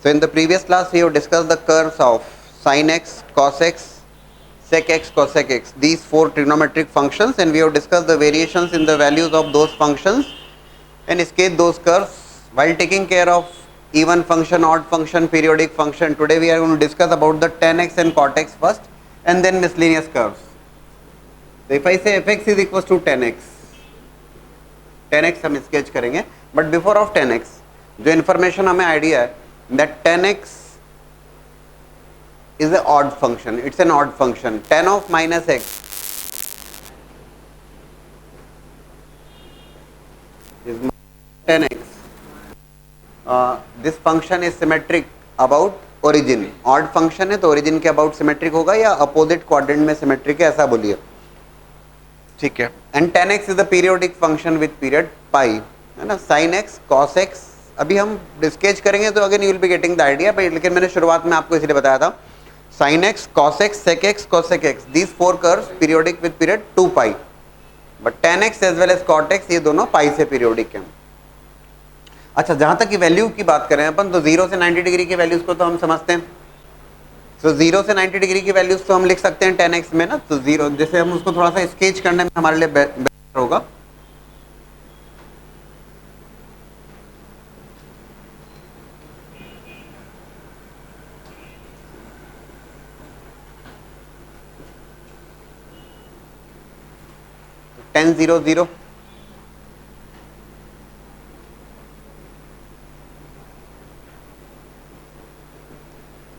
So in the previous class we have discussed the curves of sin x, cos x, sec x, cosec x, these four trigonometric functions, and we have discussed the variations in the values of those functions and sketch those curves while taking care of even function, odd function, periodic function. Today we are going to discuss about the tan x and cot x first and then miscellaneous curves. So if I say fx is equals to tan x हम sketch करेंगे, but before of tan x जो information हमें idea है that tan x is an odd function, it's an odd function. Tan of minus x is tan x. This function is symmetric about origin. Odd function है तो origin के about symmetric होगा या opposite quadrant में symmetric है, ऐसा बोलिए, ठीक है. And tan x is the periodic function with period pi, है ना. sin x, cos x अभी हम स्केच करेंगे तो again you will be getting the idea, लेकिन मैंने शुरुआत में आपको इसलिए बताया था sin x, cos x, sec x, cosec x, these four curves periodic with period 2 pi, but tan x as well as cot x ये दोनों पाई से पीरियोडिक हैं. अच्छा, जहां तक की वैल्यू की बात करें अपन तो 0 से 90 डिग्री की वैल्यूज को तो हम समझते हैं. तो 0 से 90 डिग्री की वैल्यूज तो हम लिख सकते हैं tan x में ना. तो 0 जैसे हम उसको थोड़ा सा स्केच करने में हमारे लिए बेटर होगा. tan 0 0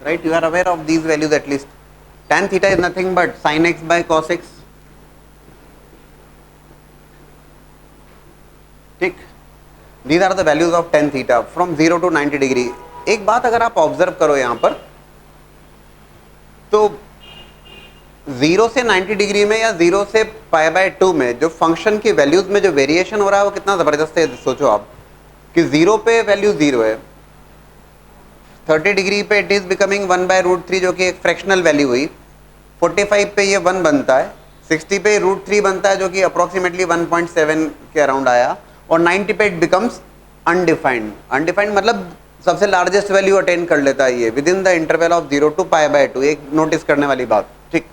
right, you are aware of these values at least. Tan theta is nothing but sin x by cos x, ठीक. These are the values of tan theta from 0 to 90 degree. एक बात अगर आप observe करो यहाँ पर तो 0 से 90 डिग्री में या 0 से पाई बाय 2 में जो फंक्शन की वैल्यूज में जो वेरिएशन हो रहा है वो कितना जबरदस्त है. सोचो आप कि 0 पे वैल्यू 0 है, 30 डिग्री पे इट इज बिकमिंग 1/√3 जो कि एक फ्रैक्शनल वैल्यू हुई, 45 पे ये 1 बनता है, 60 पे √3 बनता है जो कि अप्रोक्सीमेटली 1.7 के अराउंड आया, और 90 पे इट बिकम्स अनडिफाइंड. अनडिफाइंड मतलब सबसे लार्जेस्ट वैल्यू अटेन कर लेता है ये with in the interval of 0 to π/2. एक नोटिस करने वाली बात, ठीक.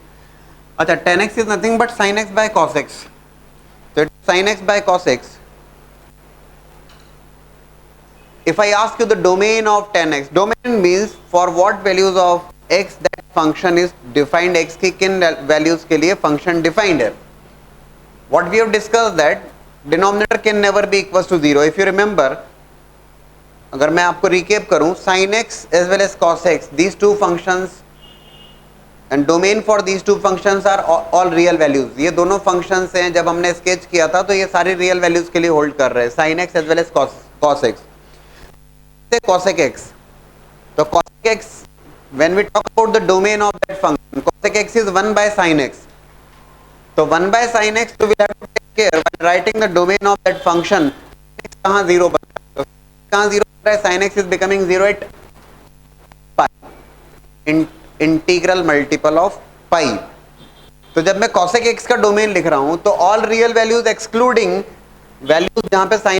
अच्छा, tan x is nothing but sin x by cos x. So sin x by cos x. If I ask you the domain of tan x, domain means for what values of x that function is defined. x की किन values के लिए function defined है. What we have discussed that denominator can never be equals to 0. If you remember, अगर मैं आपको recap करूं, sin x as well as cos x, these two functions and domain for these two functions are all real values. ये दोनों functions हैं, जब हमने sketch किया था तो ये सारी real values के लिए hold कर रहे हैं, sin x as well as cos x. Cosec x, तो cosec x, when we talk about the domain of that function, cosec x is 1 by sin x. तो 1 by sin x, so we have to take care when writing the domain of that function. x कहाँ 0 बन रहा है, तो कहाँ 0 बन रहा है, sin x is becoming 0 at pi, integral multiple of pi. तो जब मैं cosec x का डोमेन लिख रहा हूं तो all real values excluding values जहां पे sin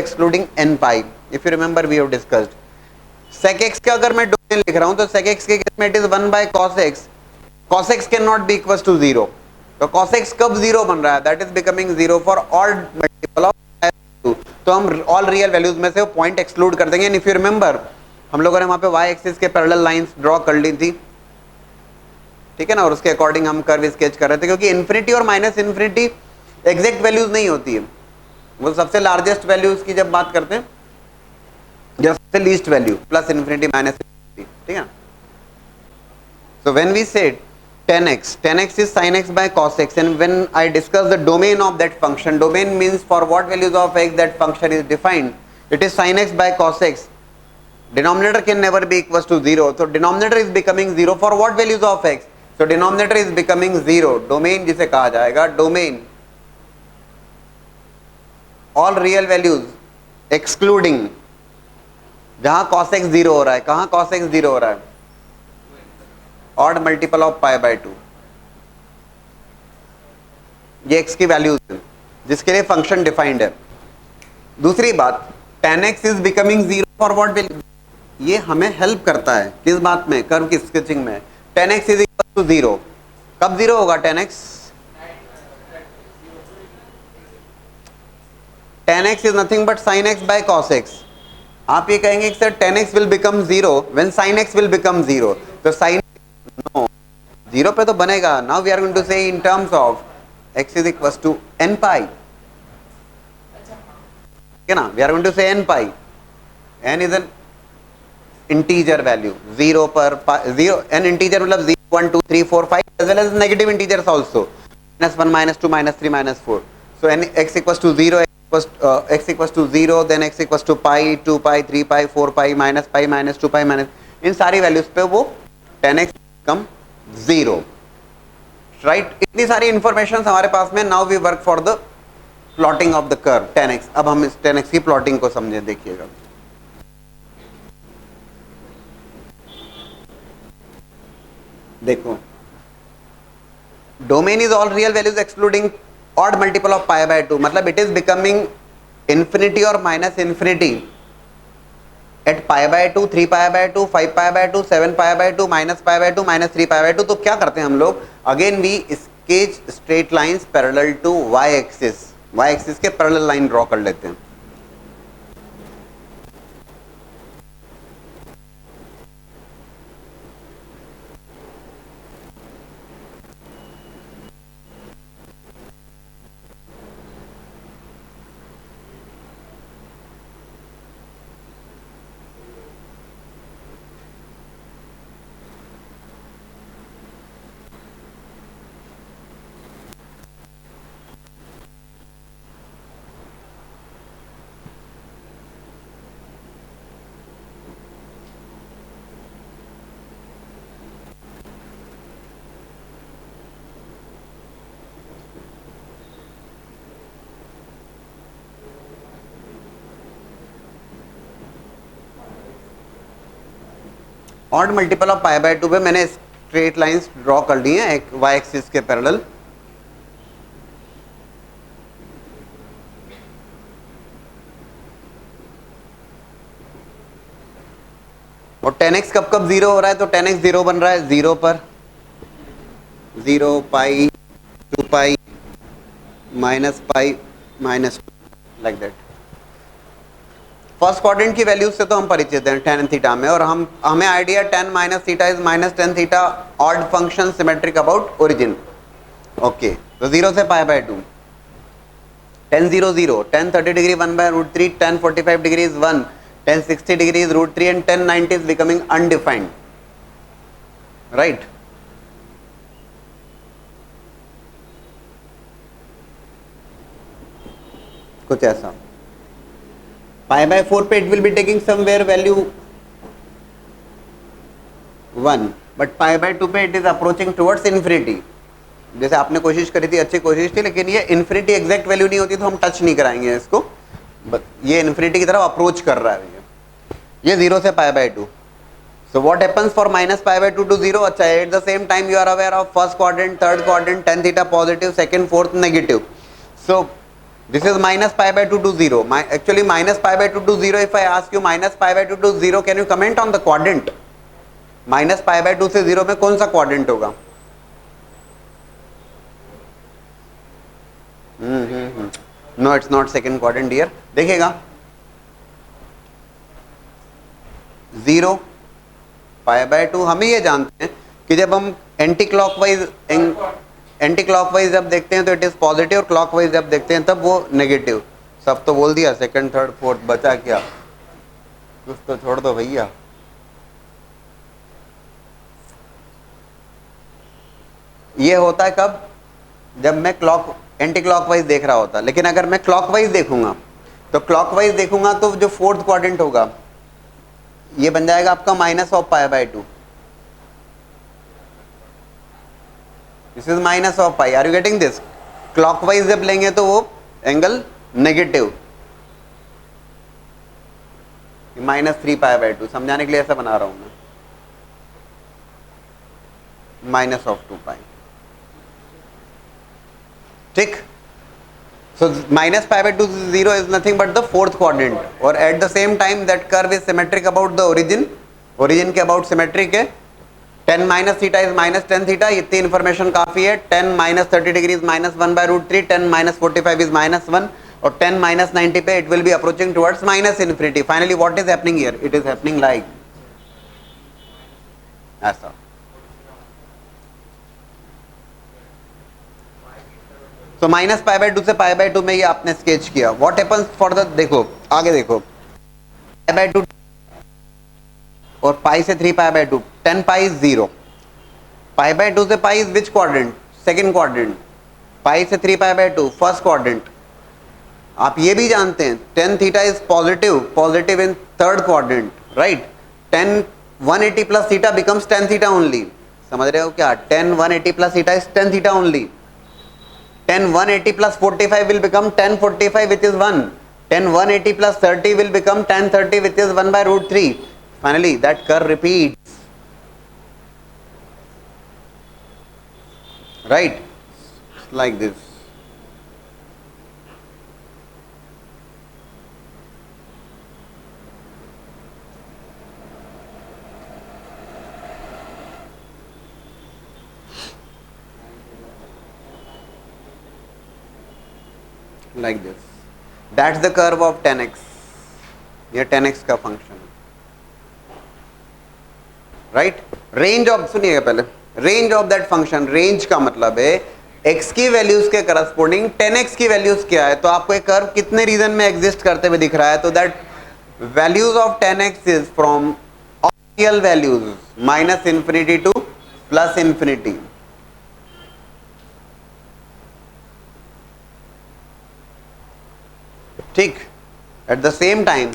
excluding n pi. if you remember we have discussed sec x का अगर मैं डोमेन लिख रहा हूं तो sec x के केस में it is 1 by cos x. cos x cannot be equals to 0. तो cos x कब 0 बन रहा है, that is becoming 0 for all multiple of 2. तो हम all real values में से वो पॉइंट एक्सक्लूड कर देंगे. if you remember हम लोगों ने वहां पे y एक्सिस के पैरेलल लाइंस ड्रॉ कर ली थी, ठीक है ना, और उसके अकॉर्डिंग हम कर्व स्केच कर रहे थे, क्योंकि इन्फिनिटी और माइनस इन्फिनिटी एग्जैक्ट वैल्यूज नहीं होती है. वो सबसे लार्जेस्ट वैल्यूज की जब बात करते हैं या सबसे least value plus infinity minus infinity, ठीक है. So when we said tan x is sin x by cos x, and when I discuss the domain of that function, domain means for what values of x that function is defined, it is sin x by cos x. Denominator can never be equals to 0, so denominator is becoming 0 for what values of x, so denominator is becoming 0. domain जिसे कहा जाएगा, domain all real values excluding जहां cos x 0 हो रहा है, कहां cos x 0 हो रहा है, odd multiple of pi by 2. ये x की वैल्यूज है जिसके लिए फंक्शन डिफाइंड है. दूसरी बात, tan x is becoming 0 for what value, ये हमें हेल्प करता है किस बात में, कर्व की स्केचिंग में। 10x इज इक्वल टू 0, कब 0 होगा 10x? 10x is nothing but sin x by cos x। आप ये कहेंगे कि sir 10x will become 0 when sin x will become 0, तो sin नो 0 पे तो बनेगा। Now we are going to say in terms of x is equal to n पाई, है ना, we are going to say n पाई, n is an integer value, 0 पर 0, n इंटीजर मतलब 0 1 2 3 4 5 as well as negative integers also, -1 -2 -3 -4, so n x equals to 0, x equals to 0, then x equals to pi 2 pi 3 pi 4 pi -2 pi minus, इन सारी values पे वो 10x कम 0, right. इतनी सारी information हमारे पास में। Now we work for the plotting of the curve 10x। अब हम इस 10x की प्लॉटिंग को समझे, देखिएगा। देखो, domain is all real values excluding odd multiple of pi by 2, मतलब इट इज बिकमिंग इंफिनिटी और minus infinity at pi by 2, 3 pi by 2, 5 pi by 2, 7 pi by 2, minus pi by 2, minus 3 pi by 2। तो क्या करते हैं हम लोग, again we sketch straight lines parallel to Y axis, Y axis के parallel line draw कर लेते हैं। Odd multiple of pi by 2 पे मैंने स्ट्रेट लाइंस ड्रॉ कर ली हैं एक वाई एक्सिस के पैरेलल। और 10x कब कब 0 हो रहा है, तो 10x 0 बन रहा है 0 पर 0 पाई 2 पाई minus pi minus, like that. First quadrant की वैल्यूज से तो हम परिचित हैं tan एंड थीटा में, और हमें idea tan minus theta is minus tan theta odd function symmetric about origin. Okay, तो 0 से pi by 2, tan 0 0, tan 30 degree 1 बाय root 3, tan 45 degree is 1, tan 60 degree is root 3 and tan 90 is becoming undefined, right. कुछ ऐसा। Pi by 4 पे it will be taking somewhere value 1, but pi by 2 पे it is approaching towards infinity. जैसे आपने कोशिश करी थी, अच्छी कोशिश थी, लेकिन ये इन्फिनिटी एग्जैक्ट वैल्यू नहीं होती तो हम टच नहीं कराएंगे इसको, ये इन्फिनिटी की तरफ अप्रोच कर रहा है ये 0 से pi by 2। So what happens for minus pi by 2 to 0? अच्छा, at the same time you are aware of first quadrant, third quadrant, tan theta positive, second fourth negative. So this is minus pi by 2 to 0. Actually minus pi by 2 to 0, if I ask you minus pi by 2 to 0, can you comment on the quadrant? minus pi by 2 से 0 में कौन सा quadrant होगा? No, it's not second quadrant dear. देखिएगा 0 pi by 2, हमें ये जानते हैं कि जब हम एंटी क्लॉकवाइज जब देखते हैं तो इट इज पॉजिटिव, और क्लॉकवाइज जब देखते हैं तब वो नेगेटिव। सब तो बोल दिया, सेकंड थर्ड फोर्थ, बचा क्या? कुछ तो छोड़ दो भैया। ये होता है कब? जब मैं एंटी क्लॉकवाइज देख रहा होता। लेकिन अगर मैं क्लॉकवाइज देखूंगा तो जो फोर्थ क्वाड्रेंट होगा ये बन जाएगा आपका minus of pi by 2। This is minus of pi. Are you getting this? Clockwise जब लेंगे तो वो एंगल नेगेटिव, -3 पाई बाय 2। समझाने के लिए ऐसा बना रहा हूं मैं, माइनस ऑफ 2 पाई। ठीक। So minus pi by 2 0 is nothing but the fourth quadrant, or at the same time that curve is symmetric about the origin. Origin के about symmetric है. 10 minus theta is minus 10 theta. इतनी information काफी है. 10 minus 30 degree is minus 1 by root 3. 10 minus 45 is minus 1. और 10 minus 90 पे it will be approaching towards minus infinity. Finally what is happening here? It is happening like ऐसा. तो minus pi by 2 से pi by 2 में ये आपने sketch किया. What happens for the, देखो आगे देखो, पाई बाय 2 और पाई से 3 pi by 2, 10 pi is 0. Pi by 2 से pi is which quadrant? Second quadrant. Pi से 3 पाई बाय 2 फर्स्ट क्वाड्रेंट. आप ये भी जानते हैं 10 theta is positive, positive in third quadrant, right. 10 180 plus theta becomes 10 theta only. समझ रहे हो क्या? 10 180 plus theta is 10 theta only. 10 180 plus 45 will become 10 45 which is 1. 10 180 plus 30 will become 10 30 which is 1 by root 3. Finally that curve repeats, right, like this. Like this. That's the curve of 10x. ये 10x का function, right. Range of, सुनिएगा पहले, range of that function, range का मतलब है x की values के corresponding 10x की वैल्यूज क्या है. तो आपको एक कर्व कितने रीजन में एग्जिस्ट करते हुए दिख रहा है? तो that values of 10x is from real values minus infinity two plus infinity. ठीक. At the same time,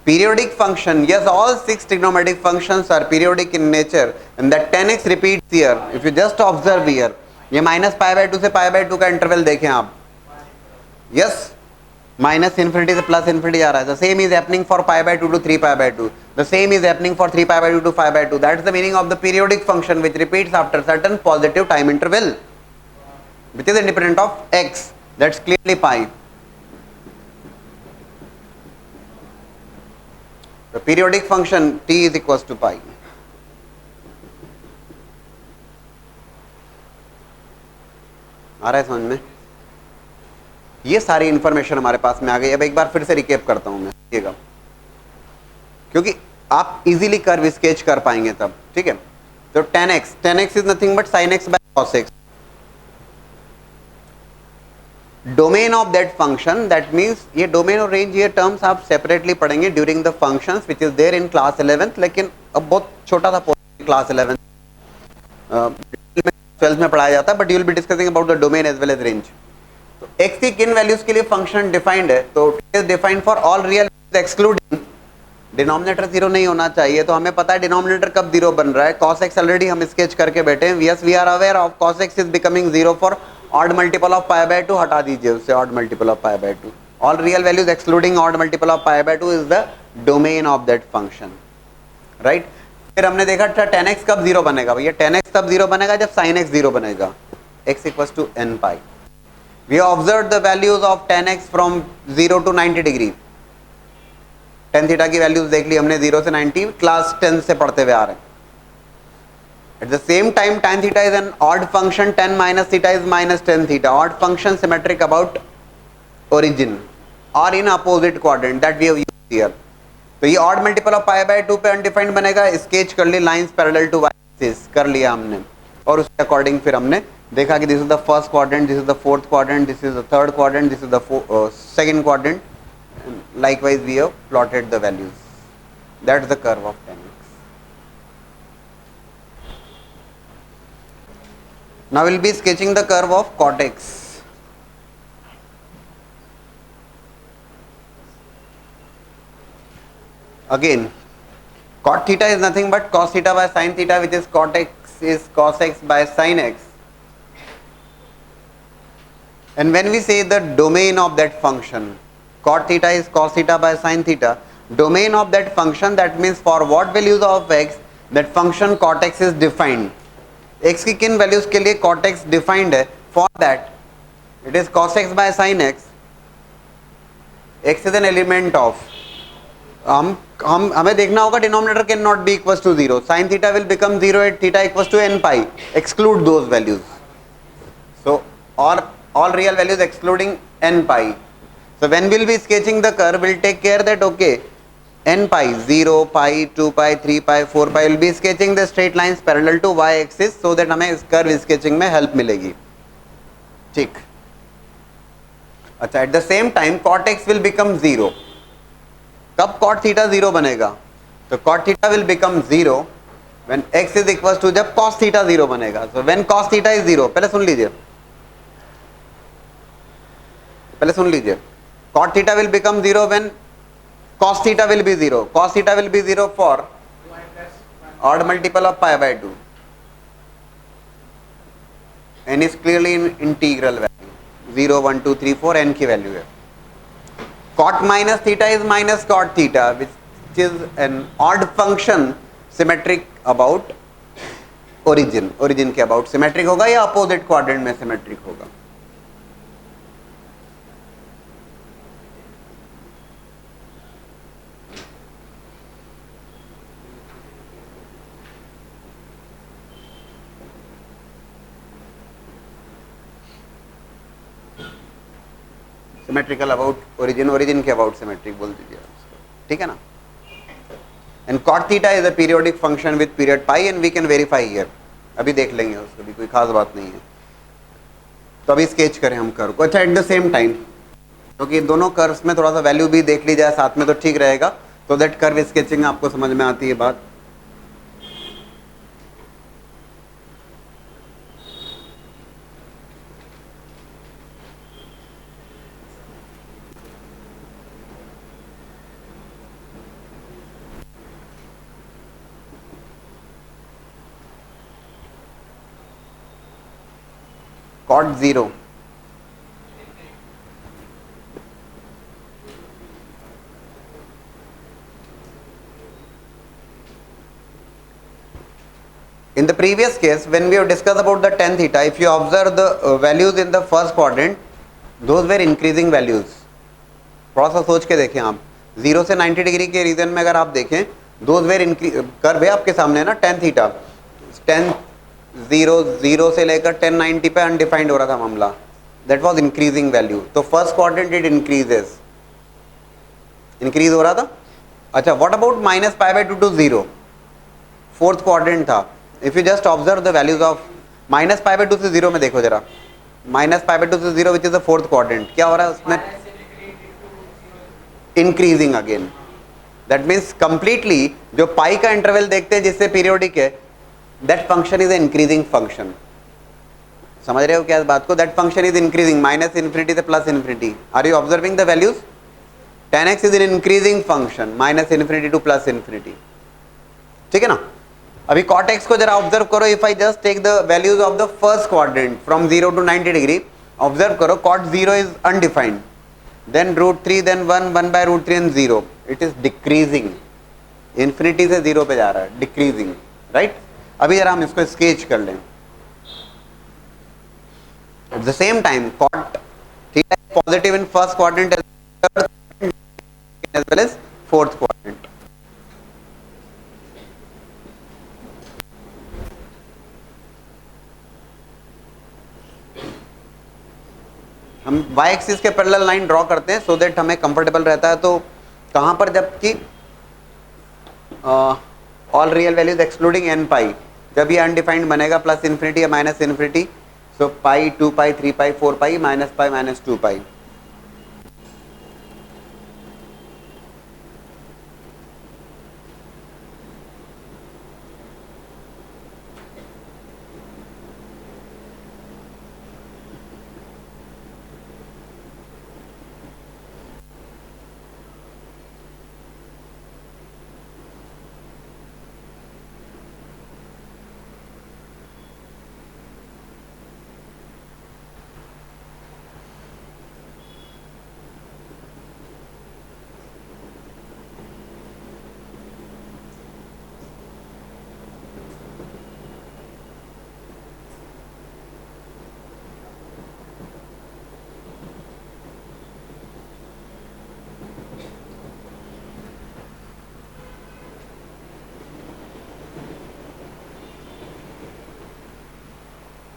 periodic function, yes, all 6 trigonometric functions are periodic in nature, and that 10x repeats here. If you just observe here, ये minus pi by 2 से pi by 2 का interval देखें आप. Yes, minus infinity से plus infinity जा रहा है. The same is happening for pi by 2 to 3 pi by 2. The same is happening for 3 pi by 2 to 5 by 2. That is the meaning of the periodic function which repeats after certain positive time interval, which is independent of x. That's clearly pi. The periodic function t is equals to pi. आ रहा है समझ में? ये सारी information हमारे पास में आ गई. अब एक बार फिर से रिकेप करता हूं मैं, देखिएगा, क्योंकि आप इजीली कर्व स्केच कर पाएंगे तब. ठीक है. तो 10x is nothing but sin x by cos x. Domain of that function, that means ये डोमेन और रेंज, ये टर्म्स आप सेपरेटली पढ़ेंगे during the functions which is there in class 11th. लेकिन अब बहुत छोटा सा पोर्शन क्लास 11th, 12th में पढ़ाया जाता है, but you will be discussing about the domain as well as range. तो x की किन वैल्यूज के लिए फंक्शन डिफाइंड है? तो it is defined for all real excluding denominator 0 नहीं होना चाहिए. तो हमें पता है डिनोमिनेटर कब 0 बन रहा है. cos x ऑलरेडी हम स्केच करके बैठे हैं. Yes, we are aware of cos x is becoming 0 for odd multiple of pi by 2. हटा दीजिए उससे odd multiple of pi by 2. All real values excluding odd multiple of pi by 2 is the domain of that function, right. फिर हमने देखा था 10x कब 0 बनेगा. भैया 10x तब 0 बनेगा जब sin x 0 बनेगा. x equals to n pi. We observe the values of 10x from 0 to 90 degree. tan theta की वैल्यूज देख ली हमने 0 से 90, क्लास 10 से पढ़ते हुए आ रहे हैं. At the same time, tan theta is an odd function. Tan minus theta is minus tan theta. Odd function symmetric about origin or in opposite quadrant that we have used here. तो ये odd multiple of pi by 2 पे undefined बनेगा. Sketch कर ली lines parallel to y-axis कर लिया हमने, और उसके अकॉर्डिंग फिर हमने देखा कि this is the first quadrant, this is the fourth quadrant, this is the third quadrant, this is the second quadrant. Likewise, we have plotted the values. That's the curve of tan. Now we will be sketching the curve of cot x. Again, cot theta is nothing but cos theta by sin theta, which is cot x is cos x by sin x. And when we say the domain of that function, cot theta is cos theta by sin theta, domain of that function, that means for what values of x that function cot x is defined. x की किन values के लिए cot x defined है? For that it is cos x by sin x, x is an element of, हम हमें देखना होगा denominator can not be equal to 0, sin theta will become 0 at theta equal to n pi, exclude those values, so all real values excluding n pi. So when we'll be sketching the curve, we'll take care that okay, n pi 0 pi 2 pi 3 pi 4 pi, will be sketching the straight lines parallel to y axis, so that हमें इस curve sketching में help मिलेगी. ठीक. अच्छा, at the same time cot x will become 0. कब cot theta 0 बनेगा? तो cot theta will become 0 when x is equals to, जब cos theta 0 बनेगा. So when cos theta is 0, पहले सुन लीजिए, पहले सुन लीजिए, cot theta will become 0 when cos theta will be 0. Cos theta will be 0 for odd multiple of pi by 2. n is clearly in integral value, 0 1 2 3 4 n की value है. cot minus theta is minus cot theta, which is an odd function symmetric about origin. origin के about symmetric होगा या opposite quadrant में symmetric होगा? Symmetrical about origin, origin के about symmetric बोल दीजिए उसको, ठीक है ना. And cot theta is a periodic function with period pi and we can verify here. अभी देख लेंगे उसको, भी कोई खास बात नहीं है. तो अभी स्केच करें हम कर्व को. अच्छा, एट द सेम टाइम क्योंकि दोनों कर्व्स में थोड़ा सा वैल्यू भी देख ली जाए साथ में तो ठीक रहेगा, तो दैट कर्व स्केचिंग आपको समझ में आती है बात. cot 0, in the previous case when we have discussed about the tan theta, if you observe the values in the first quadrant, those were increasing values. थोड़ा सा सोच के देखें आप, 0 से 90 डिग्री के रीजन में अगर आप देखें, those were कर्व है आपके सामने ना tan थीटा, tan 0 से लेकर 1090 पे अनडिफाइंड हो रहा था मामला, दैट वाज इंक्रीजिंग वैल्यू. तो first quadrant it increases, increase हो रहा था. अच्छा, what about minus pi by 2 to 0, fourth quadrant था. If you just observe the values of minus pi by 2 से 0 में देखो जरा, माइनस पाई बाय 2 से 0 which is the fourth quadrant, क्या हो रहा है उसमें? Increasing again. That means completely जो पाई का इंटरवल देखते हैं जिससे पीरियोडिक है, that function is an increasing function. समझ रहे हो क्या इस बात को? that function is increasing, minus infinity से plus infinity. Are you observing the values? tan x is an increasing function, minus infinity to plus infinity, ठीक है ना. अभी cot x को जरा ऑब्जर्व करो. If I just take the values of the first quadrant from 0 to 90 degree, observe करो, cot 0 is undefined, then √3, then 1 by √3 and 0. It is decreasing, infinity से 0 पे जा रहा है, डिक्रीजिंग, राइट. अभी जरा हम इसको स्केच कर लें. At the same time cot theta is positive in first quadrant as well as fourth quadrant. हम y एक्सिस के पैरेलल लाइन ड्रॉ करते हैं सो दैट हमें कंफर्टेबल रहता है. तो कहां पर, जबकि all real values excluding n pi, जब ये अनडिफाइंड बनेगा प्लस इन्फिनिटी या minus infinity, so pi 2 pi 3 pi 4 pi minus pi minus 2 pi.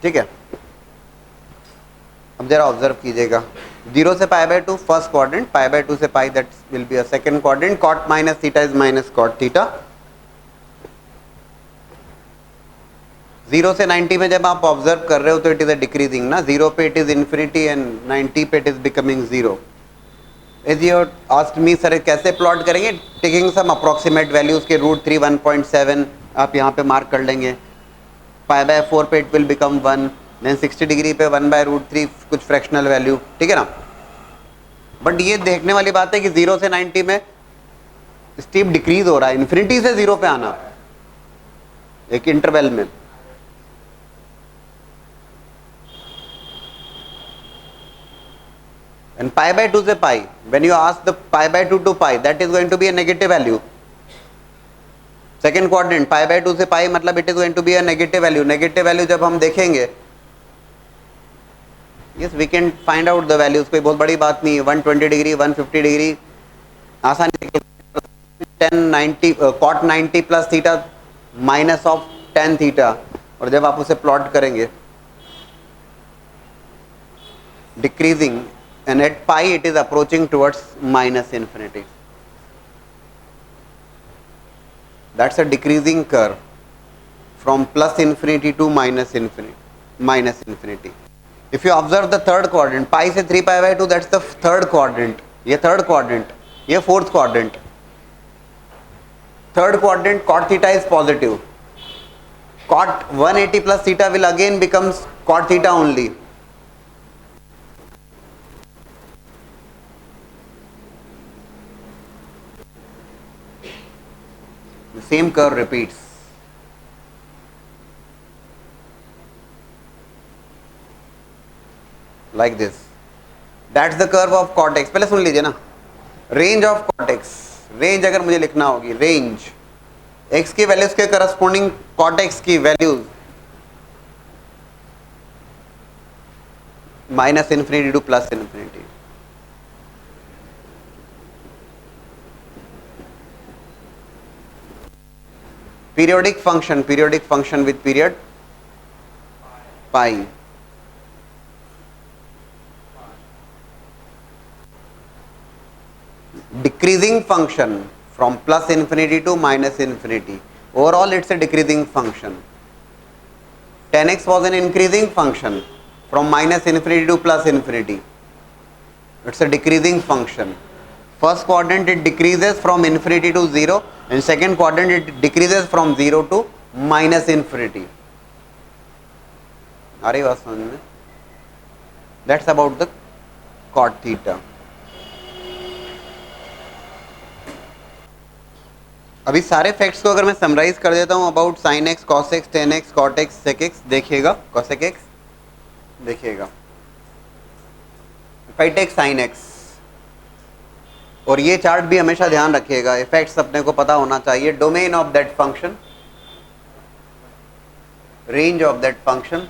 ठीक है, अब जरा ऑब्जर्व कीजिएगा, 0 से pi by 2 first quadrant, pi by 2 से pi that will be a second quadrant, cot minus theta is minus cot theta. 0 से 90 में जब आप ऑब्जर्व कर रहे हो तो इट इज अ डिक्रीजिंग ना, 0 पे इट इज इन्फिनिटी एंड 90 पे it is becoming 0। Is your asked me sir कैसे प्लॉट करेंगे, टेकिंग सम अप्रोक्सीमेट वैल्यूज के √3 1.7 आप यहाँ पे मार्क कर लेंगे, पाई बाय 4 पे it will become 1, then 60 degree पे 1/√3 कुछ फ्रैक्शनल वैल्यू, ठीक है ना। बट ये देखने वाली बात है कि 0 से 90 में स्टीप डिक्रीज हो रहा है, इन्फिनिटी से 0 पे आना एक इंटरवल में। And pi by 2 से pi, when you ask the pi by 2 to pi, that is going to be a negative value. Second quadrant, pi by 2 से pi मतलब it is going to be a negative value. Negative value जब हम देखेंगे, yes we can find out the values, कोई बहुत बड़ी बात नहीं है, 120 डिग्री 150 डिग्री आसानी से 1090 cot 90 plus theta minus of tan theta, और जब आप उसे प्लॉट करेंगे decreasing and at pi it is approaching towards minus infinity. That's a decreasing curve from plus infinity to minus infinity. If you observe the third quadrant, pi से 3 pi by 2, that's the third quadrant. ये third quadrant, ये fourth quadrant. Third quadrant cot theta is positive. Cot 180 plus theta will again becomes cot theta only. The same curve repeats. Like this. That's the curve of cot x. पहले सुन लीजिए ना, range of cot x, range अगर मुझे लिखना होगी, range x की values के corresponding cot x की values minus infinity to plus infinity. periodic function with period pi, decreasing function from plus infinity to minus infinity, overall it's a decreasing function. 10x was an increasing function from minus infinity to plus infinity, it's a decreasing function. First quadrant it decreases from infinity to 0, and second quadrant it decreases from 0 to minus infinity. आ रही बात समझ में? That's about the cot theta. अभी सारे facts को अगर मैं summarise कर देता हूँ about sine x, cos x, tan x, cot x, sec x, देखिएगा कॉसेक एक्स, देखिएगा if I take sine x, और ये चार्ट भी हमेशा ध्यान रखिएगा, इफेक्ट्स अपने को पता होना चाहिए, domain of that function, range of that function,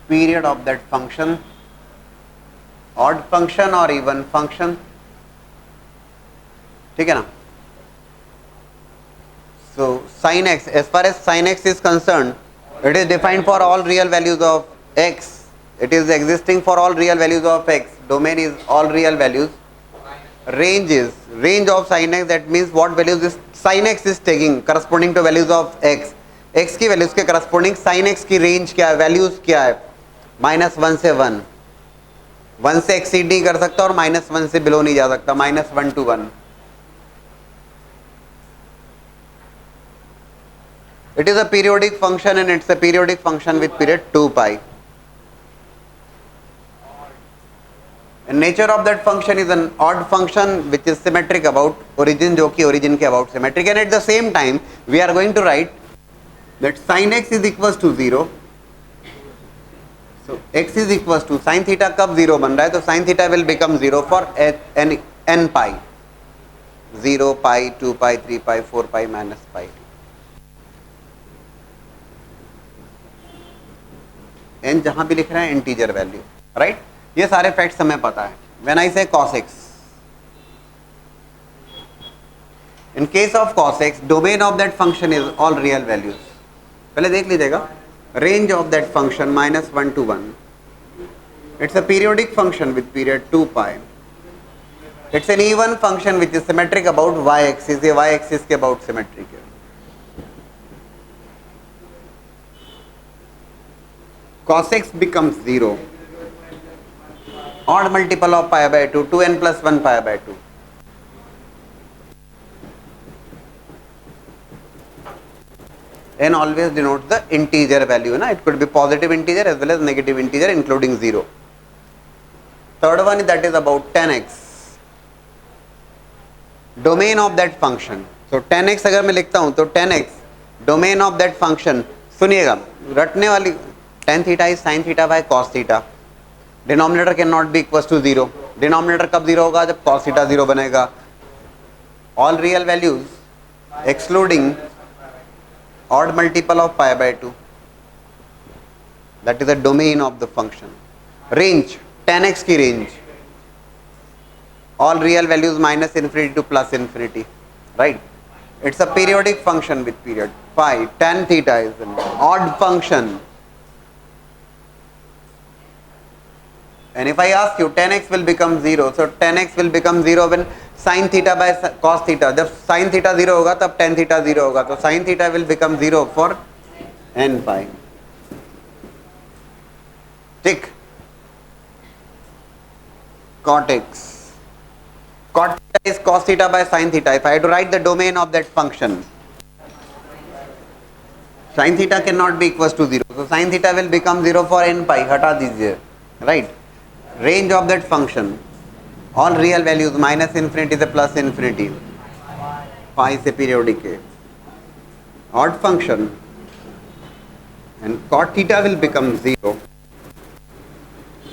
period of that function, odd function और इवन फंक्शन, ठीक है ना। So sine x, as far as sine x is concern, it is defined for all real values of x, it is existing for all real values of x, domain is all real values, range is range of sin x, that means what values this sin x is taking corresponding to values of x, x की values के corresponding sin x की range क्या है, values क्या है, -1 से 1, 1 से exceed नहीं कर सकता और -1 से below नहीं जा सकता, -1 to 1. It is a periodic function and it's a periodic function with period 2 pi. And nature of that function is an odd function which is symmetric about origin, जो कि origin के about symmetric, and at the same time we are going to write that sin x is equals to 0. So x is equals to sin theta कब 0 बन रहा है, तो sin theta will become 0 for n pi, 0 pi 2 pi 3 pi 4 pi minus pi. n जहां भी लिख रहे हैं इंटीजर वैल्यू, राइट, ये सारे फैक्ट्स हमें पता है. व्हेन आई से cos x, In case of cos x, domain of that function is all real values. पहले देख लीजिएगा, range of that function -1 to 1. It's a periodic function with period 2 pi. It's an even function which is symmetric about y-axis. ये y-axis के about symmetric है. Cos x becomes 0. Odd multiple of pi by 2, 2n plus 1 pi by 2. N always denotes the integer value, na? It could be positive integer as well as negative integer including 0. Third one, that is about 10x. Domain of that function. So 10x अगर मैं लिखता हूँ तो 10x domain of that function. सुनिएगा, रटने वाली, tan theta is sin theta by cos theta. Denominator cannot be equals to 0. Denominator कब 0 होगा? जब cos theta 0 बनेगा. All real values excluding odd multiple of pi by 2. That is the domain of the function. Range, 10x की range. All real values minus infinity to plus infinity. Right? It's a periodic function with period pi. Tan theta is an odd function. And if I ask you 10x will become 0, so 10x will become 0 when sin theta by cos theta. जब sin theta 0 होगा तब tan theta 0 होगा, तो sin theta will become 0 for n pi. Tick. Cot x. Cot theta is cos theta by sin theta. If I have to write the domain of that function, sin theta cannot be equals to 0. So sin theta will become 0 for n pi. हटा दीजिए. Right? Range of that function, all real values minus infinity से plus infinity. Pi से periodic है. Odd function, and cot theta will become 0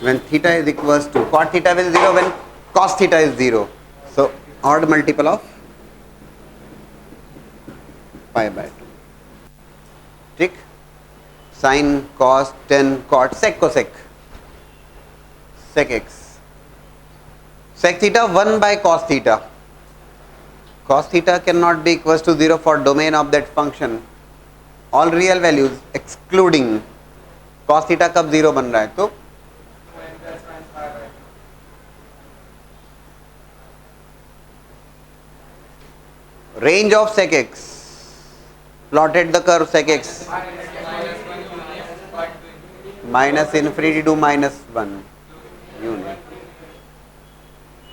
when theta is equals to, cot theta will 0 when cos theta is 0. So odd multiple of pi by 2. ठीक? Sin, cos, tan, cot, sec, cosec. Sec x. Sec theta 1 by cos theta. Cos theta cannot be equals to 0 for domain of that function. All real values excluding cos theta कब 0 बन रहा है? तो range of sec x. Plotted the curve sec x. Minus infinity to minus 1.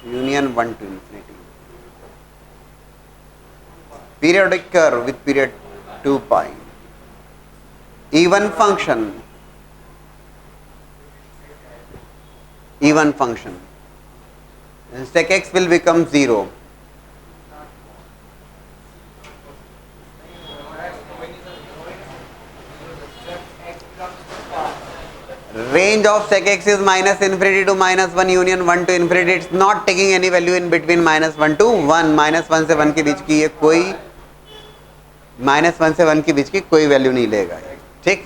Union 1 to infinity. Periodic curve with period 2 pi. Even function. Even function. And sec x will become 0. Range of sec x is minus infinity to minus 1 union 1 to infinity. It's not taking any value in between minus 1 to 1. Minus 1 से 1 के बीच की ये कोई, minus 1 से 1 के बीच की कोई value नहीं लेगा. ठीक?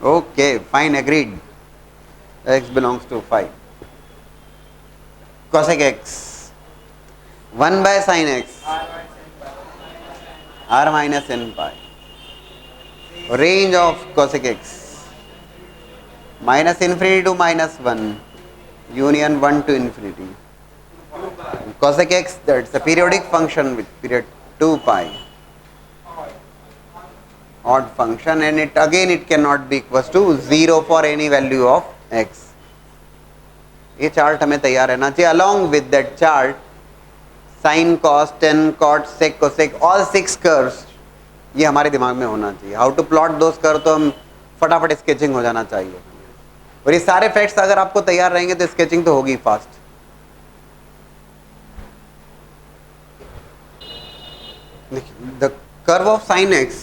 Okay, fine, agreed. x belongs to 5. cosec x 1 by sin x r minus n pi. Range of cosec x minus infinity to minus 1 union 1 to infinity. Cosec x, that's a periodic function with period 2 pi. Odd function, and it again it cannot be equals to 0 for any value of x. ये chart हमें तैयार रहना चाहिए. Along with that chart, sin, cos, tan, cot, sec, cosec, all 6 curves ये हमारे दिमाग में होना चाहिए. How to plot those curves तो हम फटाफट स्केचिंग हो जाना चाहिए. और ये सारे फैक्ट्स अगर आपको तैयार रहेंगे तो स्केचिंग तो होगी fast. The curve of sine x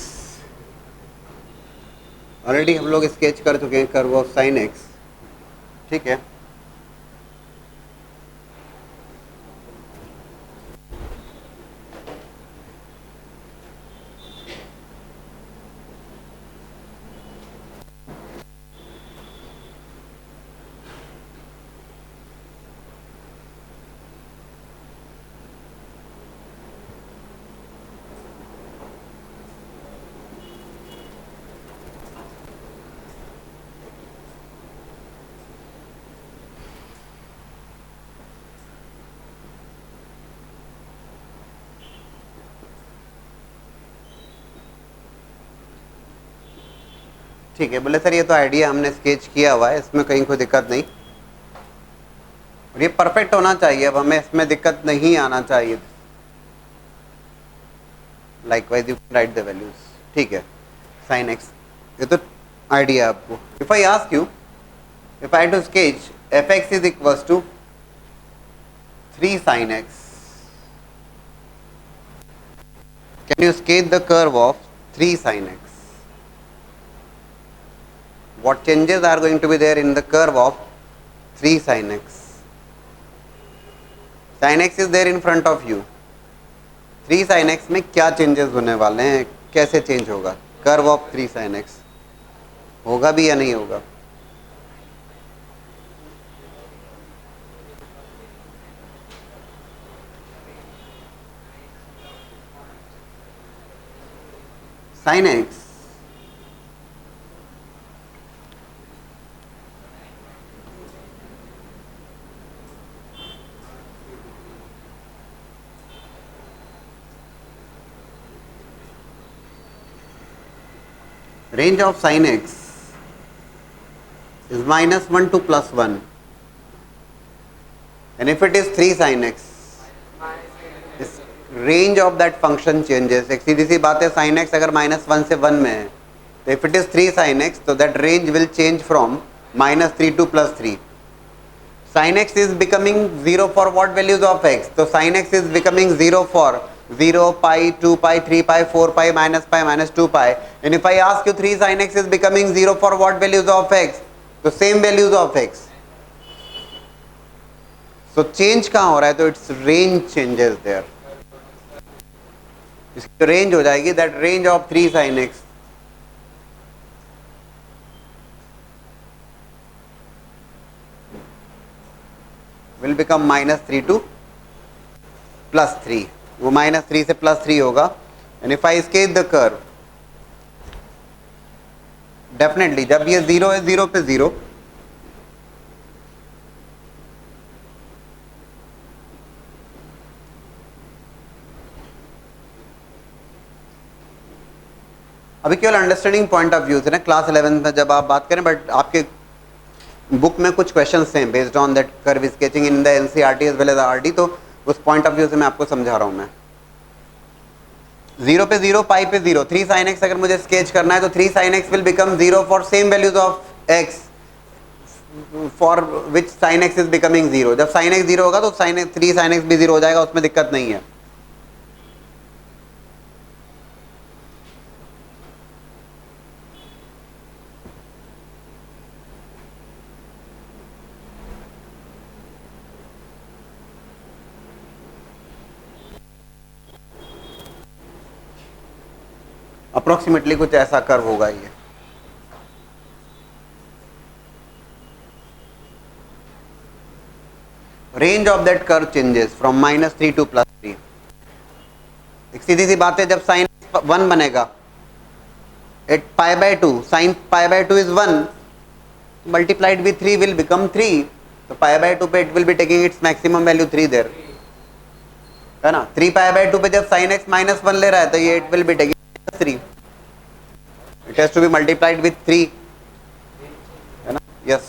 already हम लोग स्केच कर चुके हैं. कर्व ऑफ साइन एक्स, ठीक है. ठीक है, बोले सर ये तो आइडिया हमने स्केच किया हुआ है, इसमें कहीं कोई दिक्कत नहीं, और ये परफेक्ट होना चाहिए, अब हमें इसमें दिक्कत नहीं आना चाहिए। Likewise you write the values, ठीक है। साइन एक्स, ये तो आइडिया आपको। If I ask you, if I to sketch f x is equals to 3 sin x, can you sketch the curve of 3 sin x? What changes are going to be there in the curve of 3 sin x? Sin x is there in front of you. 3 sin x में क्या changes होने वाले हैं, कैसे change होगा curve of 3 sin x? होगा भी या नहीं होगा? sin x range of sin x is -1 to +1, and if it is 3 sin x, this range of that function changes. एक सीधी सी बात है, sin x अगर -1 से 1 में है, तो if it is 3 sin x, तो that range will change from -3 to +3. sin x is becoming 0 for what values of x? तो sin x is becoming 0 for 0, pi, 2 pi, 3 pi, 4 pi, minus 2 pi. And if I ask you 3 sin x is becoming 0 for what values of x? तो same values of x. So change कहाँ हो रहा है? तो its range changes there. इसकी range हो जाएगी, that range of 3 sin x will become -3 to +3. वो -3 से +3 होगा. And if I sketch the curve, definitely जब ये 0 है, 0 पे 0, अभी केवल अंडरस्टैंडिंग पॉइंट ऑफ व्यू से ना, क्लास 11 में जब आप बात करें, बट आपके बुक में कुछ क्वेश्चंस हैं based on that curve sketching in the NCERT as well as RT, तो उस पॉइंट ऑफ व्यू से मैं आपको समझा रहा हूं मैं। 0 पे 0, पाई पे 0, 3 sin x अगर मुझे स्केच करना है तो 3 sin x will become 0 for same values of x for which sin x is becoming 0. जब sin x 0 होगा तो 3 sin x भी 0 हो जाएगा, उसमें दिक्कत नहीं है। अप्रोक्सीमेटली कुछ ऐसा कर्व होगा ये। Range of that curve changes from -3 to +3। एक सीधी सी बात है, जब साइन 1 बनेगा at π/2, sine π/2 is 1, multiplied with 3 will become 3, तो π/2 पे it will be taking its maximum value 3 there, है ना। 3 π/2 पे जब साइन x -1 ले रहा है तो ये it will be taking 3, it has to be multiplied with 3, है ना। yes,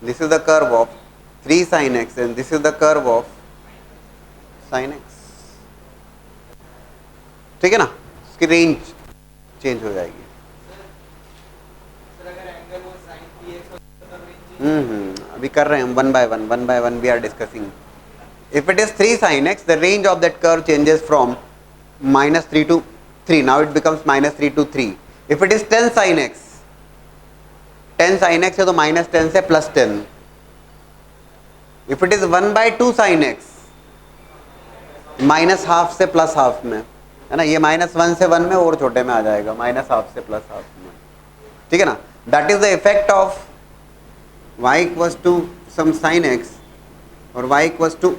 this is the curve of 3 sin x and this is the curve of sin x, ठीक है ना। इसकी रेंज चेंज हो जाएगी। अभी कर रहे हैं हम one by one we are discussing. If it is 3 sin x, the range of that curve changes from -3 to 3. Now it becomes -3 to 3. If it is 10 sin x, 10 sin x है तो -10 से +10. If it is 1/2 sin x, -half से +half में, है ना। ये -1 से 1 में और छोटे में आ जाएगा, -half से +half में, ठीक है ना। That is the effect of y equals to some sin x और y equals to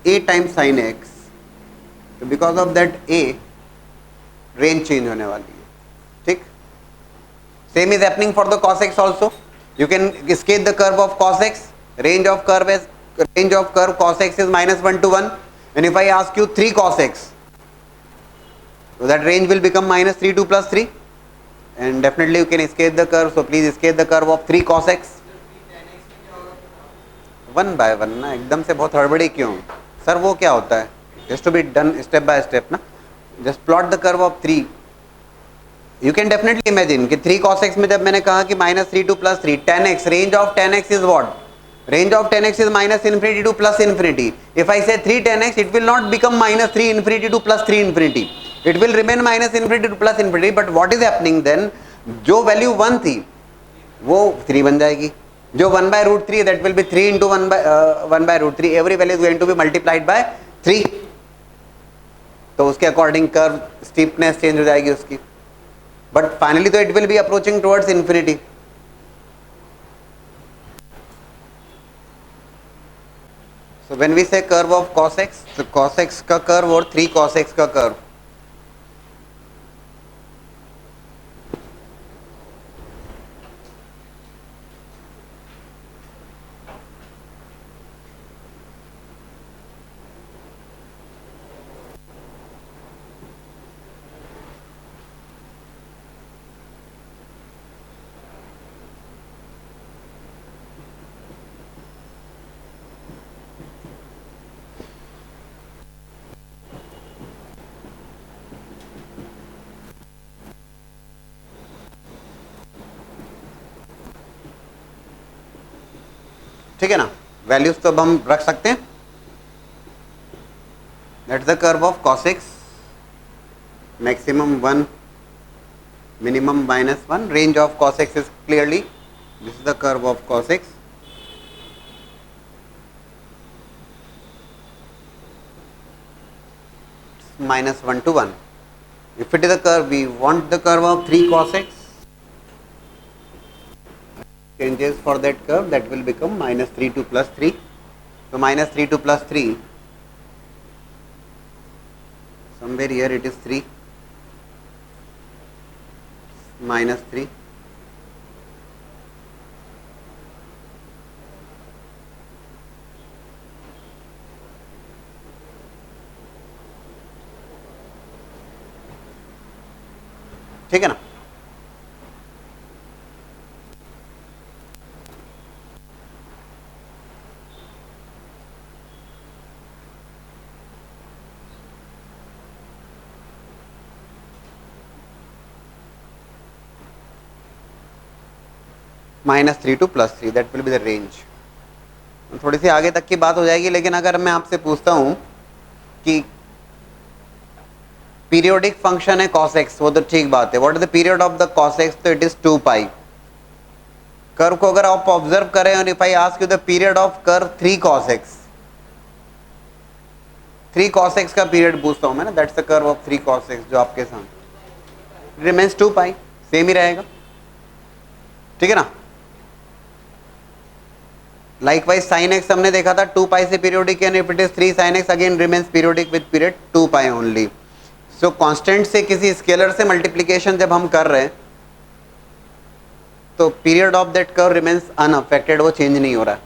a times sin x. तो because of that a, range change होने वाली है, ठीक। Same is happening for the cos x also. You can sketch the curve of cos x, range of curve cos x is -1 to 1, and if I ask you 3 cos x, so that range will become -3 to +3, and definitely you can sketch the curve, so please sketch the curve of 3 cos x. 1 by 1 ना, एकदम से बहुत हड़बड़ी क्यों sir, वो क्या होता है, just to be done step by step ना, just plot the curve of 3. You can definitely imagine कि 3 cos x में जब मैंने कहा कि -3 to +3, tan x, range of tan x is what? Range of tan x is -infinity to +infinity. If I say 3 tan x, it will not become -3 infinity to +3 infinity. It will remain -infinity to +infinity. But what is happening then? जो value 1 थी वो 3 बन जाएगी. जो 1/√3 that will be 3 into 1/√3. Every value is going to be multiplied by 3. तो उसके according curve steepness change हो जाएगी उसकी. But finally तो it will be approaching towards infinity. So when we say curve of cos x, तो cos x का curve और 3 cos x का कर्व, ठीक है ना. वैल्यूज तो अब हम रख सकते हैं. That's the curve of cos x, maximum 1, minimum -1. Range of cos x is clearly, this is the curve of cos x. -1 to 1. If it is a curve, we want the curve of 3 cos x. Changes for that curve, that will become -3 to +3. So -3 to +3, somewhere here it is 3, -3, ठीक है ना. -3 to +3, that will be the range. थोड़ी सी आगे तक की बात हो जाएगी, लेकिन अगर मैं आपसे पूछता हूं कि पीरियोडिक फंक्शन है cos x, वो तो ठीक बात है. What is the period of the cos x? तो इट इज 2 पाई. कर्व को अगर आप ऑब्जर्व करें, और if I ask you the period of curve 3 cos x, 3 cos x का पीरियड पूछता हूं मैं ना, that's the curve of 3 cos x जो आपके सामने रिमेन्स 2 पाई, सेम ही रहेगा. ठीक है ना. लाइकवाइज साइन एक्स हमने देखा था 2 पाई से periodic, and if it is 3 sin x again remains periodic with period 2 pi only. So constant से किसी स्केलर से मल्टीप्लिकेशन जब हम कर रहे हैं तो period of that curve remains unaffected, वो चेंज नहीं हो रहा है.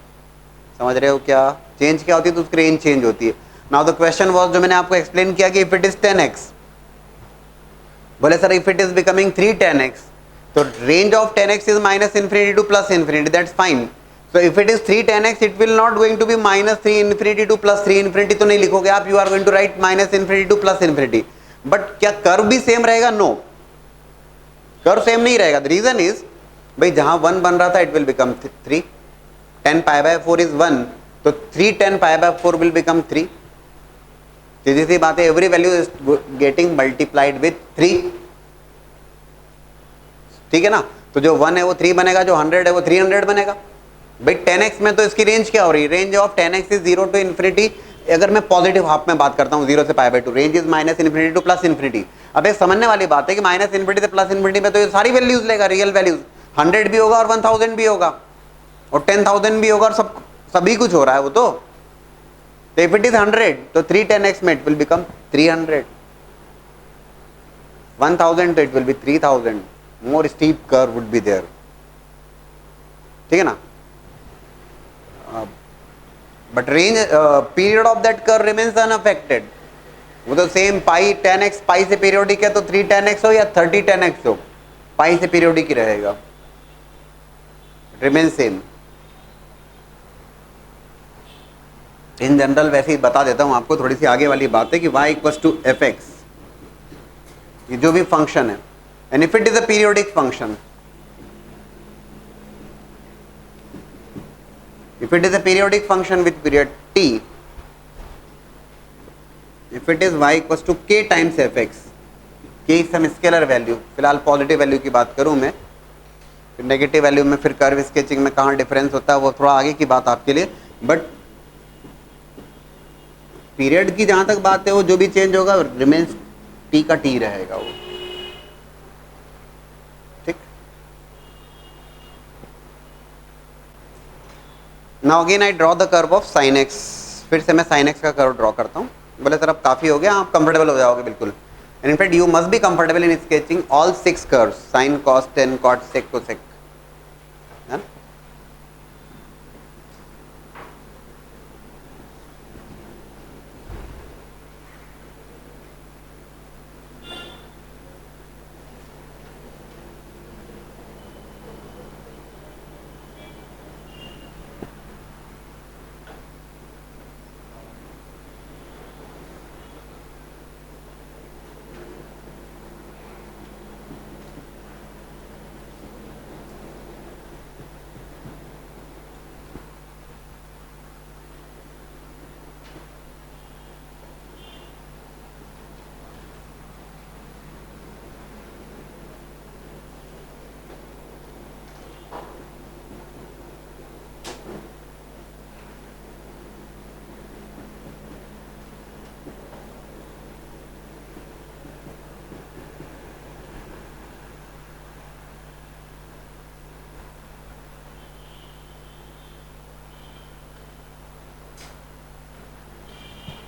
समझ रहे हो क्या? चेंज क्या होती है? तो उसकी रेंज चेंज होती है. नाउ द क्वेश्चन वाज, जो मैंने आपको एक्सप्लेन किया कि इफ इट इज 10x, बोले sir if it is becoming 3 10x, तो range of 10x is -infinity to +infinity, that's fine. So if it is 3 10x, it will not going to be -3 infinity to +3 infinity तो नहीं लिखोगे आप, you are going to write -infinity to +infinity. But क्या curve भी same रहेगा? No, curve same नहीं रहेगा. The reason is, भाई जहां 1 बन रहा था it will become 3, 10 π/4 is 1, तो 3 10 π/4 will become 3. सीधी सी बात है, every value is getting multiplied with 3. ठीक है ना. तो जो 1 है वो 3 बनेगा, जो 100 है वो 300 बनेगा. भाई 10x में तो इसकी रेंज क्या हो रही है? Range of 10x is 0 to infinity. अगर मैं पॉजिटिव हाफ में बात करता हूँ 0 से π/2, range is -infinity to +infinity. अब एक समझने वाली बात है कि -infinity से +infinity में तो ये सारी वैल्यूज लेगा, रियल वैल्यूज. 100 भी होगा और 1000 भी होगा और 10,000 भी होगा, और सभी कुछ हो रहा है वो तो. इफ इट इज 100 तो 3 10x में इट विल बिकम 300, 1000 तो it will be 3000. More steep curve would be there. ठीक है ना. But range period of that curve remains unaffected. वो तो सेम पाई 10x, पाई से पीरियोडिक है तो 3 10x हो या 30 10x हो, पाई से पीरियोडिक ही रहेगा, रिमेन सेम। इन जनरल वैसे ही बता देता हूं आपको, थोड़ी सी आगे वाली बात है कि y equals to f x, ये जो भी फंक्शन है, and if it is a periodic function, if it is a periodic function with period t, if it is y equals to k times fx, k some scalar value, फिलहाल positive value की बात करूं मैं, फिर negative value में फिर curve sketching में कहाँ डिफरेंस होता है वो थोड़ा आगे की बात आपके लिए, बट पीरियड की जहां तक बात है वो जो भी चेंज होगा रिमेन्स टी का टी रहेगा वो, ठीक। Now again I draw the curve of sine x, फिर से मैं साइन एक्स का कर्व ड्रॉ करता हूँ। बोले सर अब काफी हो गया, आप कंफर्टेबल हो जाओगे बिल्कुल, and in fact you must be comfortable in sketching all 6 curves, sine cos tan cot sec cosec, है ना।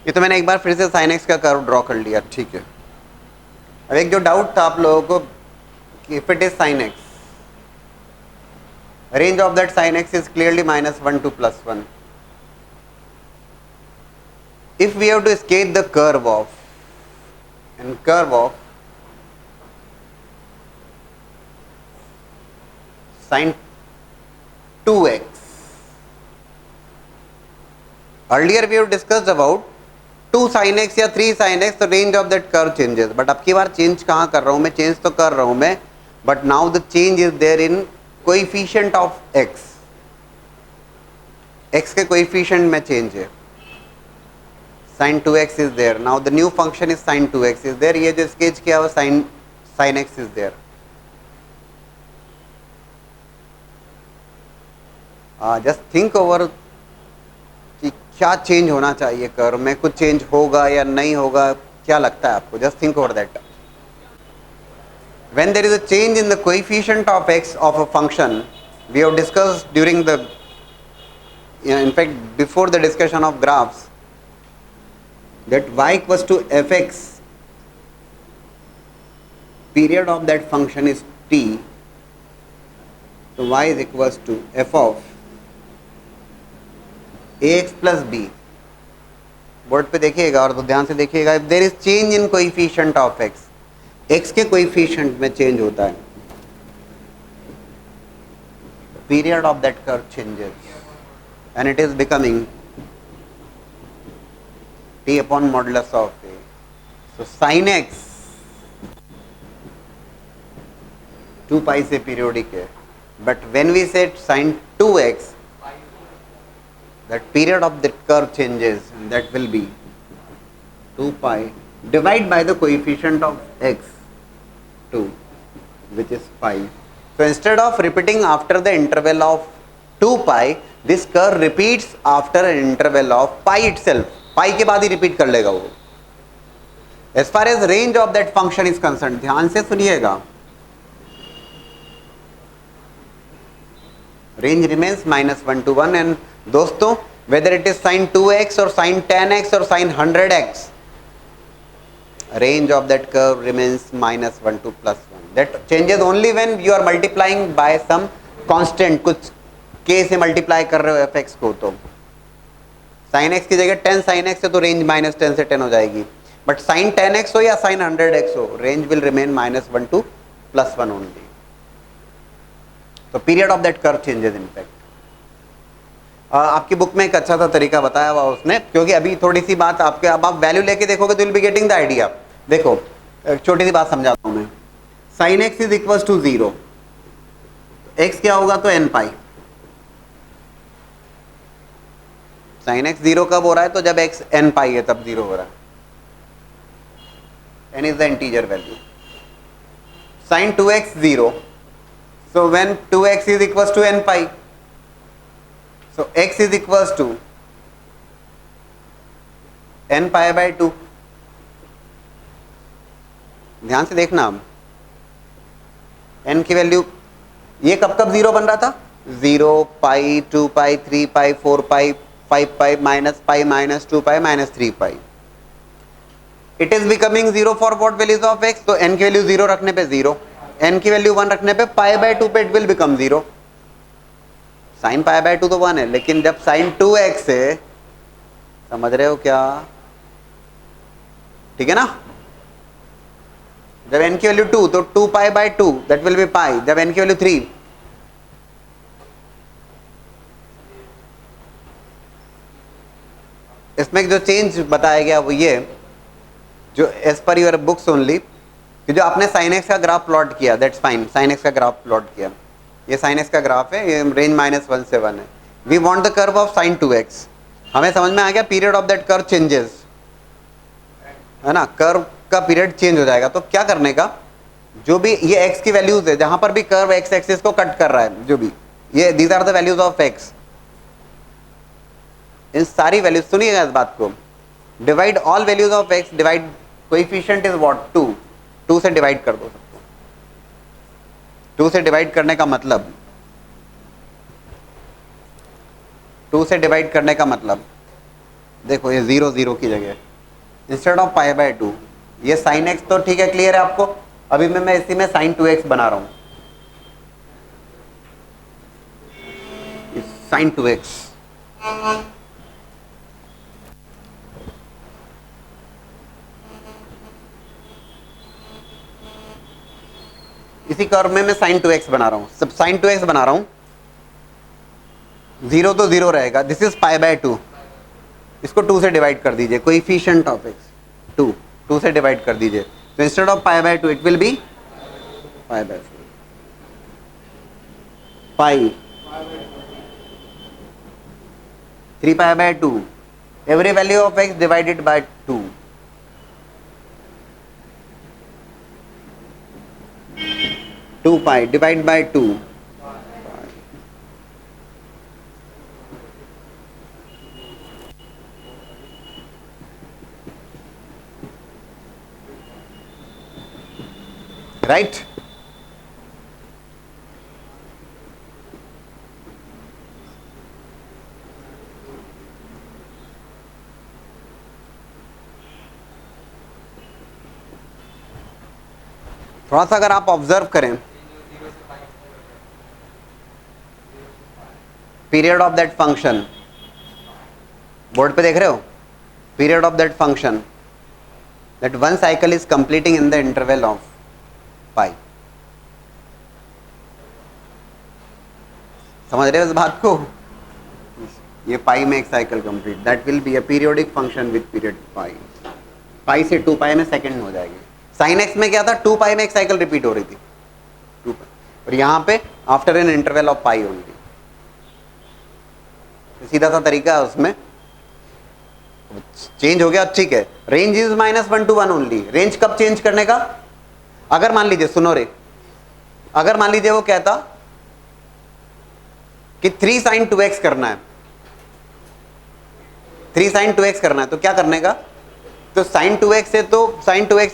ये तो मैंने एक बार फिर से साइन एक्स का कर्व ड्रॉ कर लिया, ठीक है। अब एक जो डाउट था आप लोगों को कि if it is sine x, range of that sine x is clearly -1 to +1. If we have to sketch the curve of sin 2x, earlier we have discussed about 2 sin x या 3 sin x, the range of that curve changes, but अब की बार change कहाँ कर रहा हूँ मैं, change तो कर रहा हूँ मैं, but now the change is there in coefficient of x, x के coefficient में change है, sin 2x is there, now the new function is sin 2x is there, ये जो sketch किया हुआ sin x is there, just think over कि क्या change होना चाहिए कर्व में, कुछ चेंज होगा या नहीं होगा, क्या लगता है आपको, just think over that. When there is a change in the coefficient of x of a function, we have discussed during the, in fact before the discussion of graphs, that y equals to fx, period of that function is t, so y is equals to f of ax plus b, board पे देखिएगा और तो ध्यान से देखिएगा, if there is change in coefficient of x, x के coefficient में change होता है, period of that curve changes and it is becoming t upon modulus of a, so sin x 2 pi से पीरियोडिक है, but when we said sin 2x, that period of that curve changes, and that will be 2 pi divided by the coefficient of x 2, which is pi. So instead of repeating after the interval of 2 pi, this curve repeats after an interval of pi itself, pi के बाद ही repeat कर लेगा वो। As far as range of that function is concerned, ध्यान से सुनिएगा, range remains -1 to 1, and दोस्तों whether it is sin 2x or sin 10x or sin 100x, range of that curve remains -1 to +1. That changes only when you are multiplying by some constant, कुछ k से multiply कर रहे हो fx को, तो sin x की जगह 10 sin x है तो range -10 से 10 हो जाएगी, but sin 10x हो या sin 100x हो, range will remain -1 to +1 only. तो period of that curve changes in fact. आपकी बुक में एक अच्छा सा तरीका बताया हुआ उसने, क्योंकि अभी थोड़ी सी बात आपके, अब आप वैल्यू लेके देखोगे तो will be getting the idea. देखो एक छोटी सी बात समझाता हूं मैं। Sine x is equal to 0, x क्या होगा तो एन पाई। साइन एक्स 0 कब हो रहा है, तो जब एक्स एन पाई है तब 0 हो रहा है। N is the integer value. Sine 2x 0, so when 2x is equals to n pi, so x is equals to n pi by 2। ध्यान से देखना, अब n की वैल्यू, ये कब कब 0 बन रहा था, 0 पाई 2 pi 3 pi 4 pi 5 pi minus 2 pi minus 3 pi. It is becoming 0 for what values of x, तो n की वैल्यू 0 रखने पे 0, n की वैल्यू 1 रखने पे पाई बाय 2 पे it will become 0। Sine pi by 2 तो 1 है, लेकिन जब साइन 2x है, समझ रहे हो क्या, ठीक है ना। जब n की वैल्यू 2 तो 2 pi by 2 that will be pi, जब n की वैल्यू 3, इसमें जो चेंज बताया गया वो ये, जो as per your books only, कि जो आपने साइन एक्स का ग्राफ प्लॉट किया, दैट्स फाइन, साइन एक्स का ग्राफ प्लॉट किया, ये साइन एक्स का ग्राफ है, ये रेंज -1 से 1 है। We want the curve of sine 2x। हमें समझ में आ गया, period of that curve changes, है ना, कर्व का पीरियड चेंज हो जाएगा। तो क्या करने का, जो भी ये x की वैल्यूज है, जहां पर भी कर्व x एक्सिस को कट कर रहा है, जो भी ये these are the values of x, इन सारी वैल्यूज, सुनिएगा इस बात को, divide all values of x, divide coefficient is what 2 से डिवाइड कर दो सबको। 2 से डिवाइड करने का मतलब, 2 से डिवाइड करने का मतलब, देखो ये 0 0 की जगह इंस्टेड ऑफ पाई बाय 2, ये साइन एक्स तो ठीक है, क्लियर है आपको। अभी मैं इसी में साइन 2x बना रहा हूं, साइन 2x, इसी कर्व में मैं साइन 2x बना रहा हूं, सब साइन 2x बना रहा हूं, 0 तो 0 रहेगा, दिस इज पाई बाय 2, इसको 2 से डिवाइड कर दीजिए, कोएफिशिएंट ऑफ x 2 से डिवाइड कर दीजिए, तो instead of pi by 2 it will be pi by 4, pi 3 pi by 2, every value of x divided by 2, two pi divide by 2, right. थोड़ा सा अगर आप ऑब्जर्व करें, period of that function, board पे देख रहे हो, period of that function, that one cycle is completing in the interval of pi. समझ रहे हो इस बात को, ये पाई में एक cycle complete, that will be a periodic function with period pi, pi से 2 पाई में सेकंड हो जाएगी। साइन एक्स में क्या था, 2 पाई में एक साइकिल रिपीट हो रही थी, 2 पाई, और यहां पे after an interval of pi only. सीधा सा तरीका है, उसमें चेंज हो गया, ठीक है। Range is -1 to 1 only. Range कब चेंज करने का, अगर मान लीजिए, सुनो रे, अगर मान लीजिए वो कहता कि 3 sin 2x करना है, 3 sin 2x करना है, तो क्या करने का, तो sin 2x से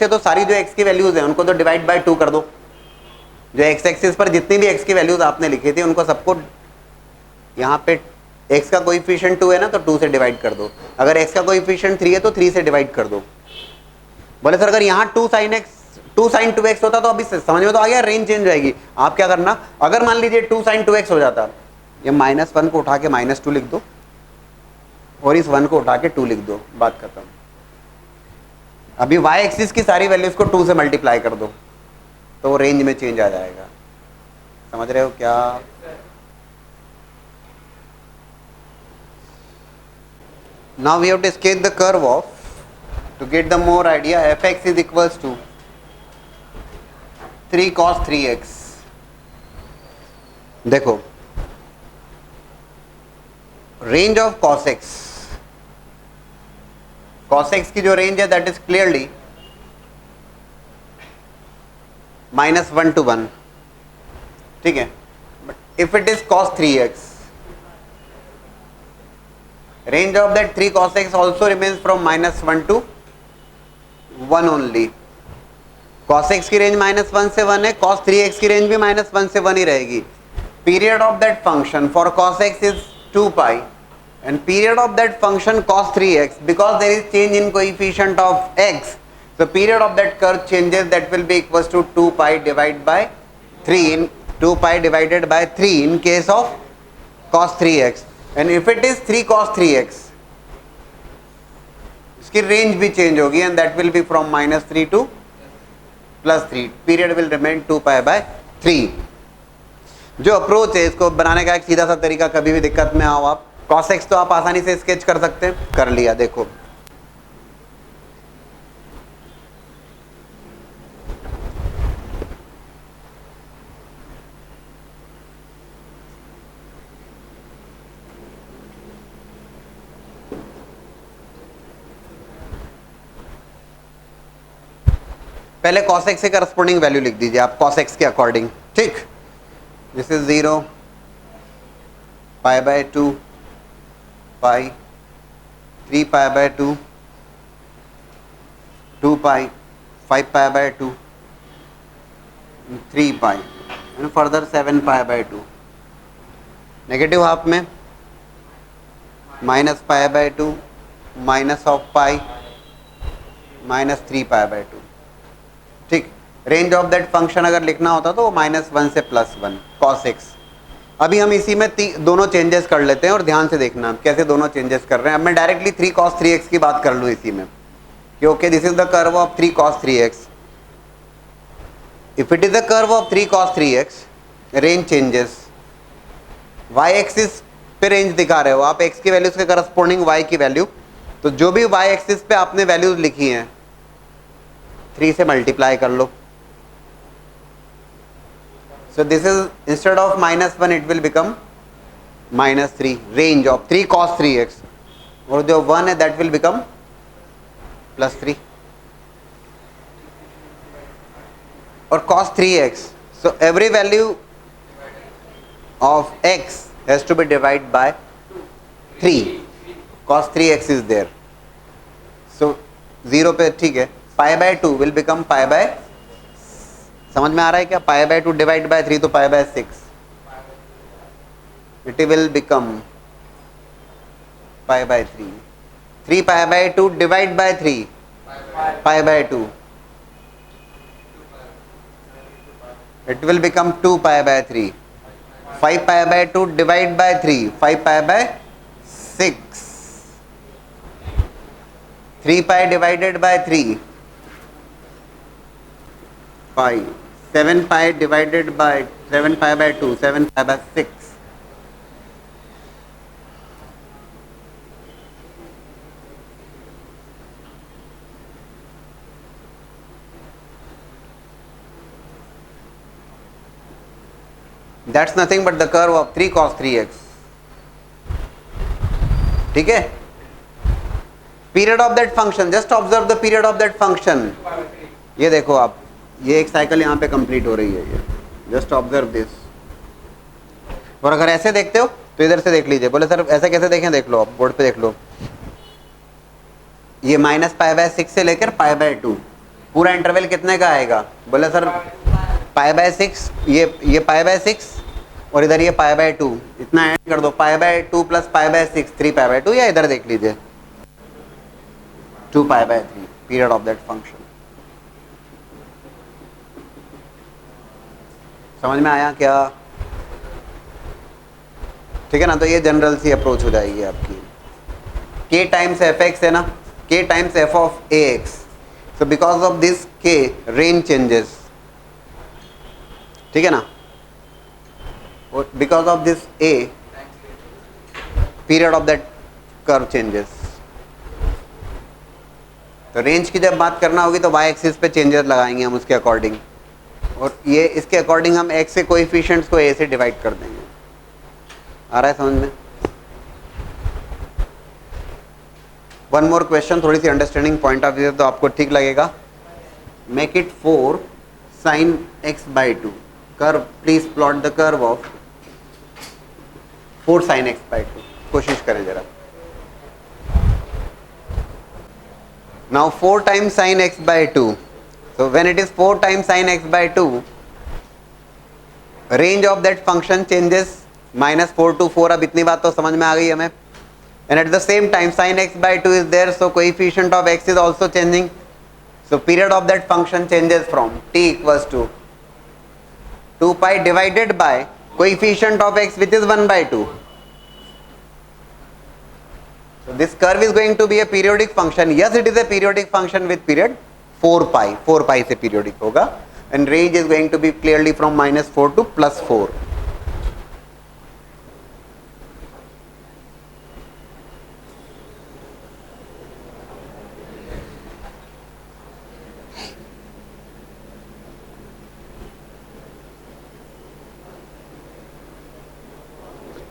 तो सारी जो x की वैल्यूज है उनको तो डिवाइड बाय 2 कर दो। जो x एक्सिस पर जितनी भी x की वैल्यूज आपने लिखी थी उनको सबको, यहां पे x का कोएफिशिएंट 2 है ना, तो 2 से डिवाइड कर दो। अगर x का कोएफिशिएंट 3 है तो 3 से डिवाइड कर दो। बोले सर अगर यहाँ 2 sin 2x होता तो अभी समझ में तो आ गया, रेंज चेंज जाएगी। आप क्या करना, अगर मान लीजिए 2 sin 2x हो जाता, ये -1 को उठा के -2 लिख दो और इस 1 को उठा के 2 लिख दो, बात खत्म। अभी y एक्सिस की सारी वैल्यूज को 2 से मल्टीप्लाई कर दो तो वो रेंज में चेंज आ जाएगा। समझ रहे हो क्या? Now we have to sketch the curve of, to get the more idea, fx is equals to 3 cos 3x. देखो range of cos x, cos x की जो रेंज है दैट इज क्लियरली -1 to 1, ठीक है. But if it is cos 3x, range of that 3 cos x also remains from -1 to 1 only. cos x की range -1 से 1 है, cos 3x की range भी -1 से 1 ही रहेगी. Period of that function for cos x is 2 pi and period of that function cos 3x, because there is change in coefficient of x, so period of that curve changes, that will be equals to 2 pi divided by 3 in 2 pi divided by 3 in case of cos 3x. And if it is 3 cos 3x, इसकी range भी change होगी and that will be from -3 to +3. period will remain 2 pi by 3. जो approach है इसको बनाने का एक सीधा सा तरीका, कभी भी दिक्कत में आओ आप, cos x तो आप आसानी से स्केच कर सकते हैं, कर लिया. देखो पहले cos x से करस्पॉन्डिंग वैल्यू लिख दीजिए आप cos x के अकॉर्डिंग, ठीक. This is 0, pi by 2, pi, 3 pi by 2, 2 pi, 5 pi by 2, 3 pi and further 7 pi by 2. Negative half में minus pi by 2, minus of pi, -3 pi by 2, ठीक. Range of that function अगर लिखना होता तो वो -1 से +1 cos x. अभी हम इसी में दोनों चेंजेस कर लेते हैं और ध्यान से देखना कैसे दोनों चेंजेस कर रहे हैं. अब मैं डायरेक्टली 3 cos 3x की बात कर लूँ इसी में कि okay this is the curve of 3 cos 3x. If it is the curve of 3 cos 3x, range changes, y axis पे रेंज दिखा रहे हो आप, x की वैल्यूज के करस्पॉन्डिंग y की वैल्यू, तो जो भी y एक्सिस पे आपने वैल्यूज लिखी हैं 3 से मल्टीप्लाई कर लो. So this is, instead of -1 it will become -3, range of 3 cos 3x, और जो 1 है that will become +3 और cos 3x. So every value of x has to be divided by 3. cos 3x is there. So 0 पे ठीक है, पाई by 2 will become pi by, समझ में आ रहा है क्या? पाई बाय 2 डिवाइड बाय 3 तो pi by 6, it will become pi by 3. 3 pi by 2 divide by 3 pi by 2, it will become 2 pi bye 3. 5 pi by 2 divide by 3 5 pi bye 6. 3 pi divided by 3 pi. 7 pi divided by 7 pi by 2, 7 pi by 6. That's nothing but the curve of 3 cos 3x. ठीक है? Period of that function, just observe the period of that function. ये देखो आप, ये एक cycle यहाँ पे complete हो रही है, ये जस्ट ऑब्जर्व दिस. और अगर ऐसे देखते हो तो इधर से देख लीजिए. बोले सर ऐसे कैसे देखें? देख लो आप, बोर्ड पे देख लो. ये -पाई बाय 6 से लेकर पाई बाय 2 पूरा इंटरवल कितने का आएगा? बोले सर पाई बाय 6, ये पाई बाय 6 और इधर ये पाई बाय 2, इतना ऐड कर दो, पाई by 2 plus pi by 6, 3 pi by 2, या इधर देख लीजिए 2 pi bye 3, period of that function. समझ में आया क्या? ठीक है ना? तो ये जनरल सी अप्रोच हो जाएगी आपकी. k टाइम्स एफ एक्स है ना, k times F of A x. So because of this k range changes. ठीक है ना? Because of this a period of that curve changes. तो रेंज की जब बात करना होगी तो वाई एक्सिस पे चेंजेस लगाएंगे हम उसके अकॉर्डिंग, और ये इसके अकॉर्डिंग हम एक्स के कोएफिशिएंट्स को ए से डिवाइड कर देंगे. आ रहा है समझ में? वन मोर क्वेश्चन, थोड़ी सी अंडरस्टैंडिंग पॉइंट ऑफ व्यू तो आपको ठीक लगेगा. Make it 4 sin x by 2. Curve, please plot the curve of 4 sin x by 2. कोशिश करें जरा. Now 4 times sin x by 2. So when it is 4 times sin x by 2, range of that function changes -4 to 4. अब इतनी बात तो समझ में आ गई हमें. And at the same time sin x by 2 is there, so coefficient of x is also changing. So period of that function changes from t equals to 2 pi divided by coefficient of x, which is 1 by 2. So this curve is going to be a periodic function. Yes, it is a periodic function with period 4 pi. 4 pi से periodic होगा. And range is going to be clearly from -4 to +4.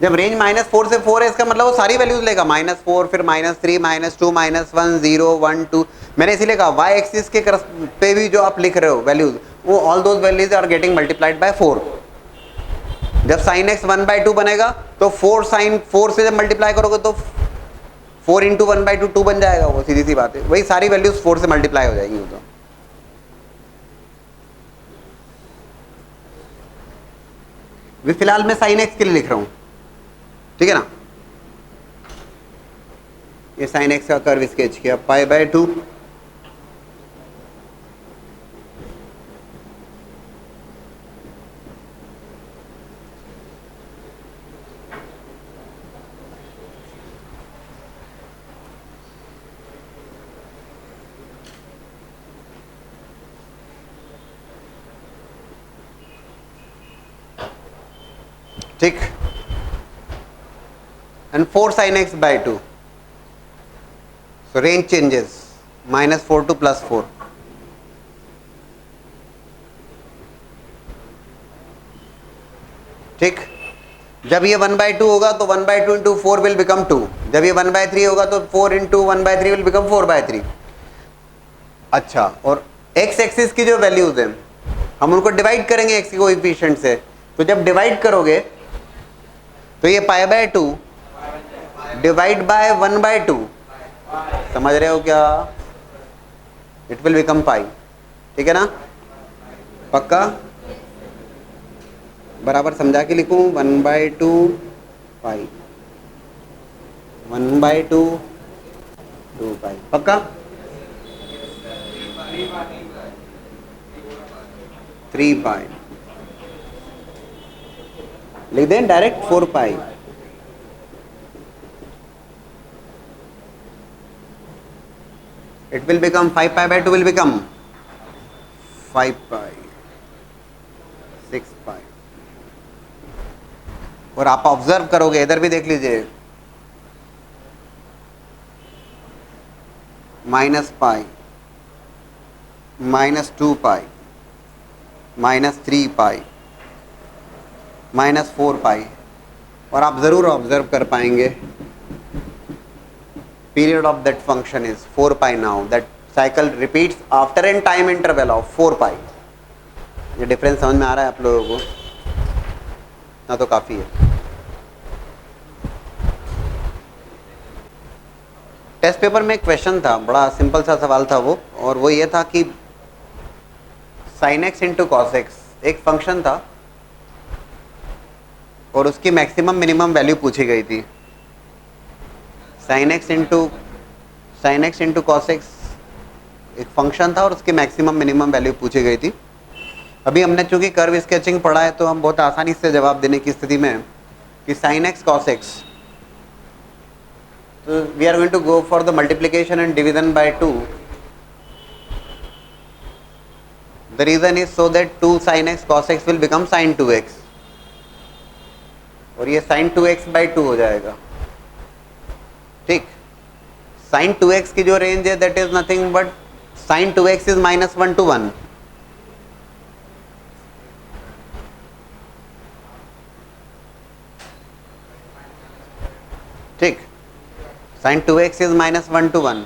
जब range -4 से 4 है, इसका मतलब वो सारी values लेगा. -4, फिर -3, -2, -1, 0, 1, 2. मैंने इसीलिए कहा वाई एक्सिस के पे भी जो आप लिख रहे हो वैल्यूज, वो all those values are getting multiplied by 4. जब sin x 1/2 बनेगा तो 4 sin 4 से जब मल्टीप्लाई करोगे तो 4 इंटू 1/2 2 बन जाएगा. वो सीधी सी बात है, वही सारी वैल्यूज 4 से मल्टीप्लाई हो जाएगी. वो तो फिलहाल मैं sin x के लिए लिख रहा हूं, ठीक है ना. ये sin x का कर्व स्केच किया π/2. ठीक. And 4 sin x by 2. So range changes -4 to +4. ठीक. जब ये 1/2 होगा तो 1/2 इंटू 4 विल बिकम 2. जब ये 1/3 होगा तो 4 इंटू 1/3 विल बिकम 4/3. अच्छा, और x एक्सिस की जो वैल्यूज हैं हम उनको डिवाइड करेंगे x के कोएफिशिएंट से. तो जब डिवाइड करोगे तो ये π/2 डिवाइड बाय 1/2, समझ रहे हो क्या? इट विल बिकम पाई. ठीक है ना? पक्का? बराबर समझा के लिखूं. 1/2 पाई, 1/2 2 पाई. पक्का? 3 पाई लिख दें direct. 4 pi. It will become 5 pi by 2 will become 5 pi, 6 pi. और आप ऑब्जर्व करोगे, इधर भी देख लीजिए, -पाई, -2 पाई, -3 पाई, -4 पाई. और आप जरूर ऑब्जर्व कर पाएंगे period of that function is 4 pi. now that cycle repeats after an time interval of 4 pi. ये डिफरेंस समझ में आ रहा है आप लोगों को? ना तो काफी है. टेस्ट पेपर में एक क्वेश्चन था, बड़ा सिंपल सा सवाल था वो, और वो ये था कि sin x into cos x एक फंक्शन था और उसकी मैक्सिमम मिनिमम वैल्यू पूछी गई थी. sin x into cos x एक फंक्शन था और उसकी मैक्सिमम मिनिमम वैल्यू पूछी गई थी. अभी हमने चूंकि कर्व स्केचिंग पढ़ा है तो हम बहुत आसानी से जवाब देने की स्थिति में कि sin x cos x, तो we are going to go for the multiplication and division by 2. The reason is so that 2 sin x cos x will become sin 2x. और ये साइन 2x/2 हो जाएगा। ठीक, साइन 2x की जो range है that is nothing but sine 2x is -1 to 1। ठीक, sin 2x is -1 to 1.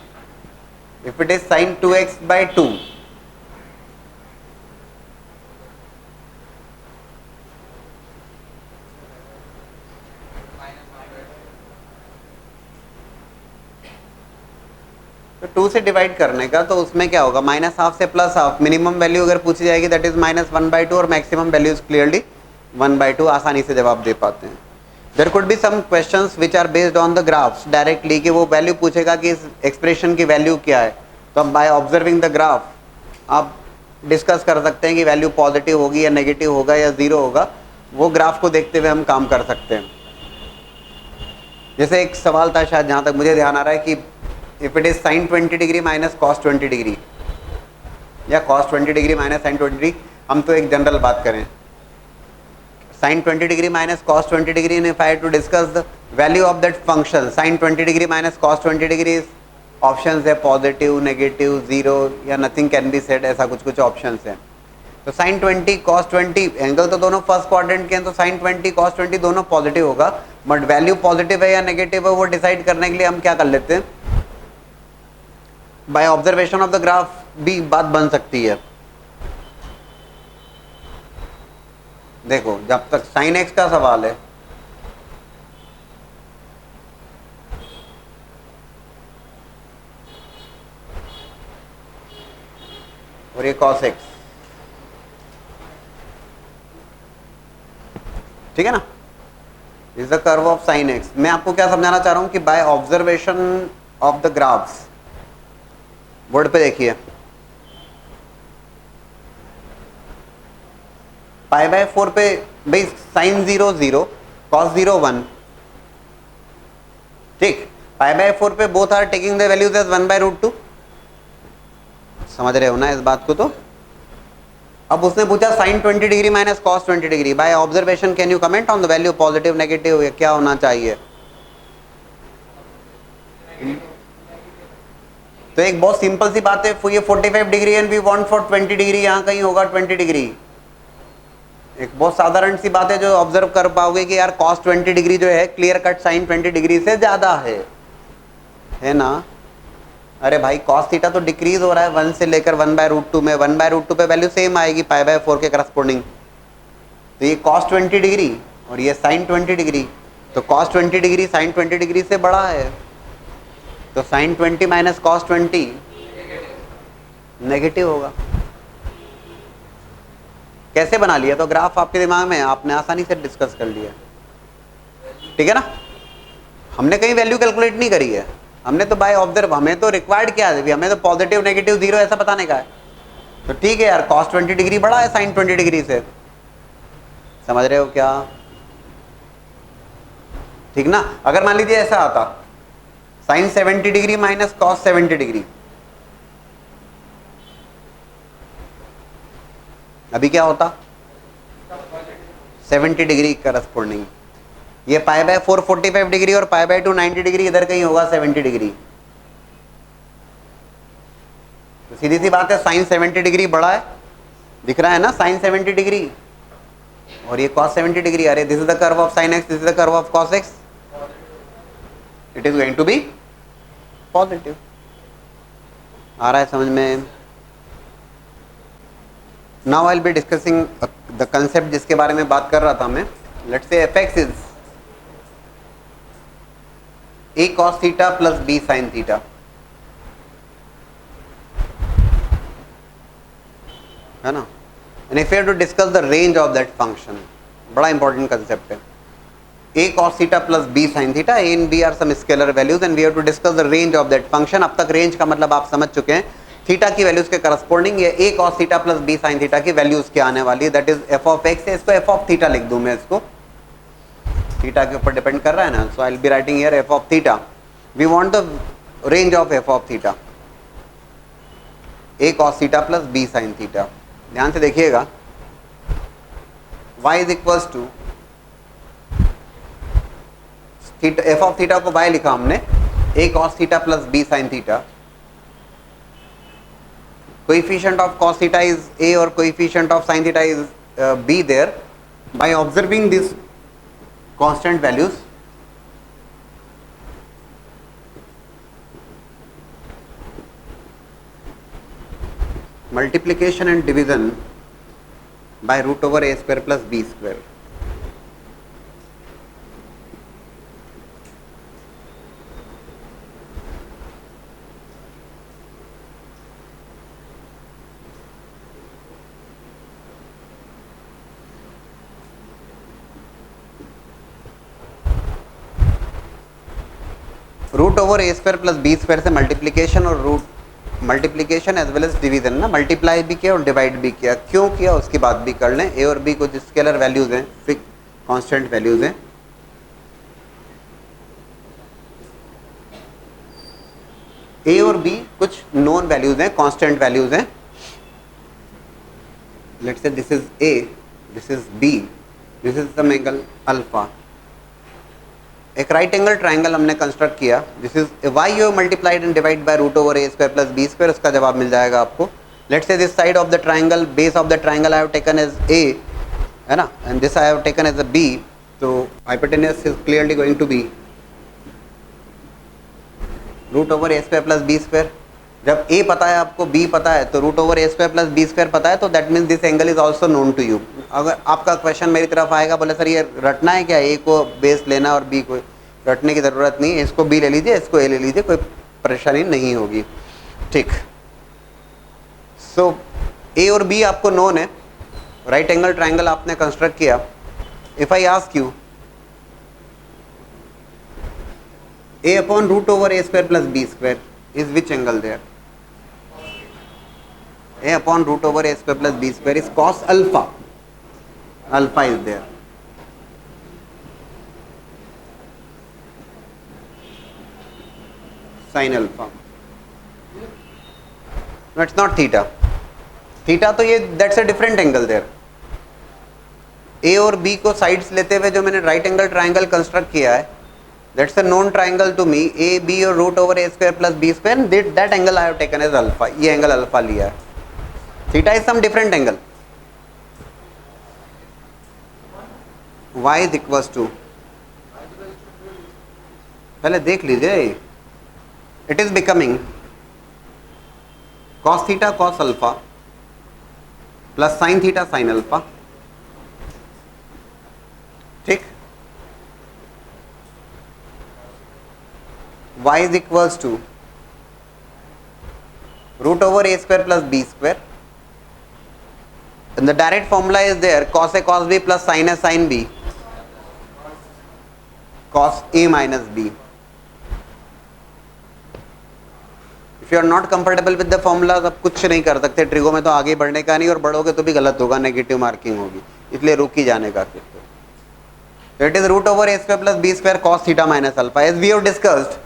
If it is sin 2x/2, तो 2 से डिवाइड करने का, तो उसमें क्या होगा, -½ से +½ मिनिमम वैल्यू अगर पूछी जाएगी दैट इज -1/2 और मैक्सिमम वैल्यू इज क्लियरली 1/2। आसानी से जवाब दे पाते हैं। There could be some questions which are based on the graphs directly, कि वो वैल्यू पूछेगा कि इस एक्सप्रेशन की वैल्यू क्या है, तो अब बाय ऑब्जर्विंग द ग्राफ आप डिस्कस कर सकते हैं कि वैल्यू पॉजिटिव होगी या नेगेटिव होगा या जीरो होगा। वो ग्राफ को देखते हुए हम काम कर सकते हैं। जैसे एक सवाल था शायद, जहाँ तक मुझे ध्यान आ रहा है, कि if it is sin 20 degree minus cos 20 degree या cos 20 degree minus sin 20 degree, हम तो एक जनरल बात करें, sin 20 degree minus cos 20 degree, and if I to discuss the value of that function sin 20 degree minus cos 20 degree, options है positive, negative, zero या nothing can be said, ऐसा कुछ कुछ ऑप्शंस हैं। तो sin 20 cos 20 एंगल तो दोनों first quadrant के हैं, तो sin 20 cos 20 दोनों पॉजिटिव होगा, बट वैल्यू पॉजिटिव है या नेगेटिव है वो डिसाइड करने के लिए हम क्या कर लेते हैं, by observation of the graph भी बात बन सकती है। देखो, जब तक sin x का सवाल है, और ये cos x, ठीक है ना, is the curve of sin x। मैं आपको क्या समझाना चाह रहा हूं कि by observation of the graphs, board पे देखिए, π/4 पे भाई sin 0 0 cos 0 1, ठीक, π/4 पे both are taking the values as 1/√2। समझ रहे हो ना इस बात को? तो अब उसने पूछा sin 20 degree minus cos 20 degree, by observation can you comment on the value positive, negative, या क्या होना चाहिए? तो एक बहुत सिंपल सी बात है, ये 45 degree and we want for 20 degree, यहाँ कहीं होगा 20 डिग्री। एक बहुत साधारण सी बात है जो ऑब्जर्व कर पाओगे कि यार cos 20 डिग्री जो है क्लियर कट sin 20 डिग्री से ज्यादा है ना। अरे भाई cos थीटा तो डिक्रीज हो रहा है 1 से लेकर 1/√2 में, 1/√2 पे वैल्यू सेम आएगी π/4 के करस्पोंडिंग। तो ये cos 20 डिग्री और ये sin 20 डिग्री, तो cos 20 डिग्री sin 20 डिग्री से बड़ा है, तो sin 20 माइनस cos 20 नेगेटिव होगा। कैसे बना लिया? तो ग्राफ आपके दिमाग में, आपने आसानी से डिस्कस कर लिया, ठीक है ना। हमने कहीं वैल्यू कैलकुलेट नहीं करी है, हमने तो बाय ऑब्जर्व, हमें तो रिक्वायर्ड क्या है, हमें तो पॉजिटिव, नेगेटिव, जीरो ऐसा बताने का है। तो ठीक है यार, cos 20 डिग्री बड़ा है sin 20 डिग्री से, समझ रहे हो क्या? ठीक ना। अगर मान लीजिए ऐसा आता sin 70 degree minus cos 70 degree, अभी क्या होता 70 डिग्री करस्पोंडिंग, ये π/4 45 डिग्री और π/2 90 डिग्री, इधर कहीं होगा 70 डिग्री। तो सीधी सी बात है sin 70 डिग्री बड़ा है, दिख रहा है ना sin 70 डिग्री, और ये cos 70 डिग्री। अरे this is the curve of sin x, this is the curve of cos x, it is going to be positive. आ रहा है समझ में? Now I will be discussing the concept जिसके बारे में बात कर रहा था मैं। Let's say fx is a cos theta plus b sin theta, है ना। And if you have to discuss the range of that function, बड़ा इंपॉर्टेंट कंसेप्ट है। a cos theta plus b sin theta, a and b are some scalar values and we have to discuss the range of that function. अब तक range का मतलब आप समझ चुके हैं, थीटा की वैल्यूज के करस्पोंडिंग ये a cos theta plus b sin theta की वैल्यूज क्या आने वाली है, that is f of x है। इसको f ऑफ थीटा लिख दूं मैं, इसको थीटा के ऊपर डिपेंड कर रहा है ना, so I will be writing here f of theta. We want the range of f of theta, a cos theta plus b sin theta. ध्यान से देखिएगा, y is equals to theta f of theta को y लिखा हमने a cos theta plus b sin theta. Coefficient of cos theta is a or coefficient of sin theta is b there. By observing these constant values, multiplication and division by root over a square plus b square. Root over a square plus b square से multiplication और root multiplication as well as division ना, multiply भी किया और divide भी किया. क्यों किया उसकी बात भी कर लें. ए और बी कुछ स्केलर वैल्यूज हैं, फिक्स कांस्टेंट वैल्यूज हैं. ए और बी कुछ नोन वैल्यूज हैं, कांस्टेंट वैल्यूज हैं. Let's say this is a, this is b, this is some angle alpha. एक राइट एंगल ट्राइंगल हमने कंस्ट्रक्ट किया. This is why you multiplied and divide by root over a square plus b square. उसका जवाब मिल जाएगा आपको. Let's say this side of the triangle, base of the triangle I have taken as a, है ना, and this I have taken as a b. तो hypotenuse is clearly going to be root over a square plus b square. जब a पता है आपको, b पता है, तो root over a square plus b square पता है, तो that means this angle is also known to you. अगर आपका क्वेश्चन मेरी तरफ आएगा, बोले सर ये रटना है क्या, ए को बेस लेना और बी को रटने की ज़रूरत नहीं है, इसको बी ले लीजिए, इसको ए ले लीजिए, कोई परेशानी नहीं होगी. ठीक. सो ए और बी आपको नोन है, राइट एंगल ट्राइंगल आपने कंस्ट्रक्ट किया. If I ask you a upon root over a square plus b square is which angle there? A upon root over a square plus b square is cos alpha. Alpha is there. Sin alpha. No, it's not theta. Theta तो ये that's a different angle there. A और B को sides लेते हुए जो मैंने right angle triangle construct किया है, that's a known triangle to me. A B और root over a square plus b square, and that angle I have taken as alpha. ये angle alpha लिया है. Theta is some different angle. Y is equals to, पहले देख लीजिए. It is becoming cos theta cos alpha plus sin theta sin alpha. ठीक. Y is equals to root over a square plus b square, and the direct formula is there, cos a cos b plus sin a sin b, cos a minus b. If you are not comfortable with the formula, आप कुछ नहीं कर सकते. Trigo में तो आगे बढ़ने का नहीं, और बढ़ोगे तो भी गलत होगा, नेगेटिव मार्किंग होगी, इसलिए रुक ही जाने का. फिर तो it is root over a square plus b square cos theta minus alpha. As we have discussed,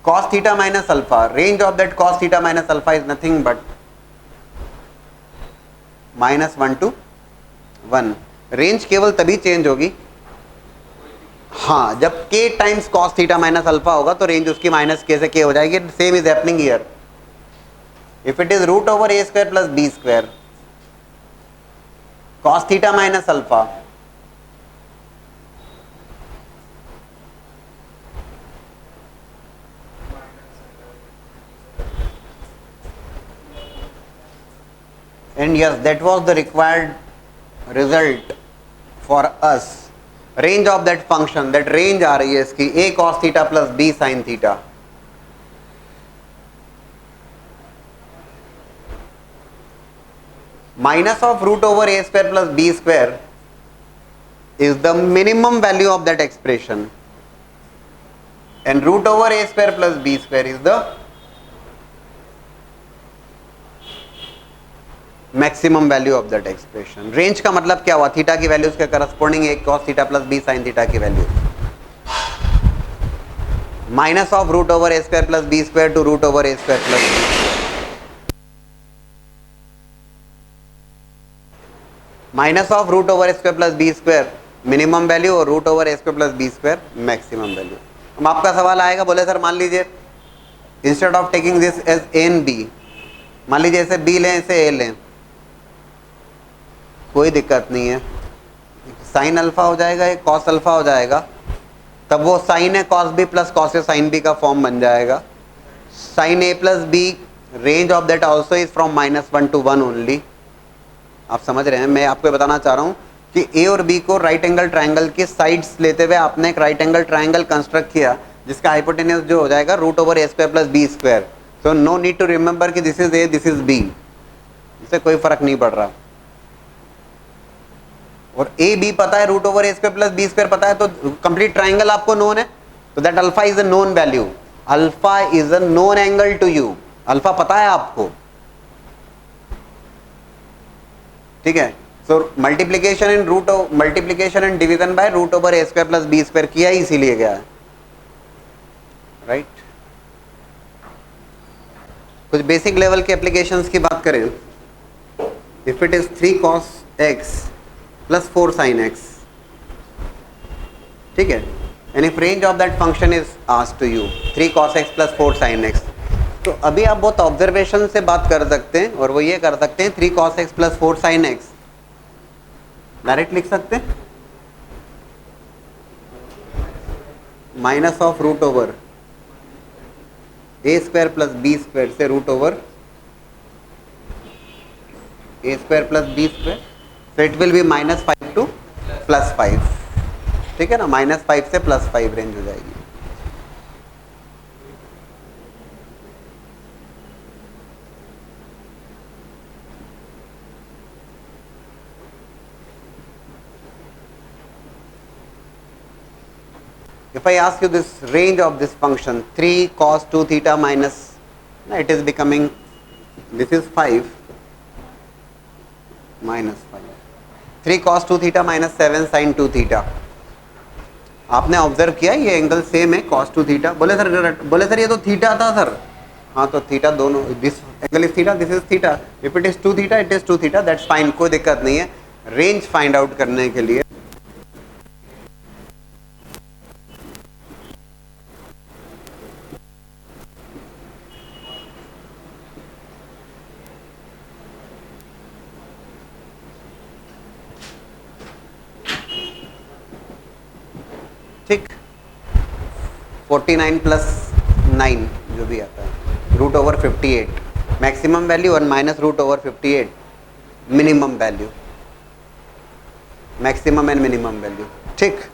cos theta minus alpha, range of that cos theta minus alpha is nothing but minus 1 to 1. Range केवल तभी change होगी, हाँ, जब k times cos theta minus alpha होगा तो range उसकी minus k से k हो जाएगी. Same is happening here. If it is root over a square plus b square cos theta minus alpha, and yes, that was the required result for us. Range of that function, that range आ रही है इसकी a cos theta plus b sin theta. Minus of root over a square plus b square is the minimum value of that expression, and root over a square plus b square is the maximum value of that expression. Range का मतलब क्या हुआ, theta की values के corresponding एक cos theta plus b sin theta की value, minus of root over a square plus b square to root over a square plus b, minus of root over a square plus b square minimum value और root over a square plus b square maximum value. अब आपका सवाल आएगा, बोले sir मान लीजिए instead of taking this as a and b, मान लीजिए इसे बी लें इसे ए लें, कोई दिक्कत नहीं है, साइन अल्फा हो जाएगा एक कॉस अल्फा हो जाएगा, तब वो साइन है cos b plus cos a sine b का फॉर्म बन जाएगा। Sine a plus b range of that also is from -1 to 1 only. आप समझ रहे हैं, मैं आपको बताना चाह रहा हूँ कि ए और बी को राइट एंगल ट्राइंगल की साइड्स लेते हुए आपने एक राइट एंगल ट्राइंगल कंस्ट्रक्ट किया जिसका हाइपोटेन्यूज जो हो जाएगा root over a square plus b square. So no need to remember कि this is a this is b, इससे कोई फर्क नहीं पड़ रहा। और ए बी पता है, root over a square plus b square पता है, तो कंप्लीट ट्राइंगल आपको नोन है, तो that alpha is a known value, alpha is a known angle to you, alpha पता है आपको, ठीक है। So multiplication and division by root over a square plus b square किया ही इसीलिए गया है, राइट। कुछ बेसिक लेवल के एप्लीकेशंस की बात करें, if it is 3 cos x plus 4 sin x, ठीक है, and if range of that function is asked to you 3 cos x plus 4 sin x, तो अभी आप बहुत ऑब्जर्वेशन से बात कर सकते हैं और वो ये कर सकते हैं 3 cos x plus 4 sin x direct लिख सकते हैं, minus of root over a square plus b square से root over a square plus b square, so it will be -5 to +5, ठीक है ना, -5 से +5 रेंज हो जाएगी। If I ask you this range of this function 3 cos 2 theta minus, it is becoming, this is 5 minus 5, 3 cos 2 theta minus 7 sin 2 theta। आपने observe किया ये angle same है cos 2 theta। बोले सर ये तो थीटा था सर, हाँ तो थीटा दोनों, this angle is theta this is theta, if it is 2 theta it is 2 theta, that's fine, कोई दिक्कत नहीं है। रेंज फाइंड आउट करने के लिए ठीक 49 प्लस 9 जो भी आता है रूट ओवर 58 मैक्सिमम वैल्यू और minus root over 58 minimum value, maximum and minimum value, ठीक।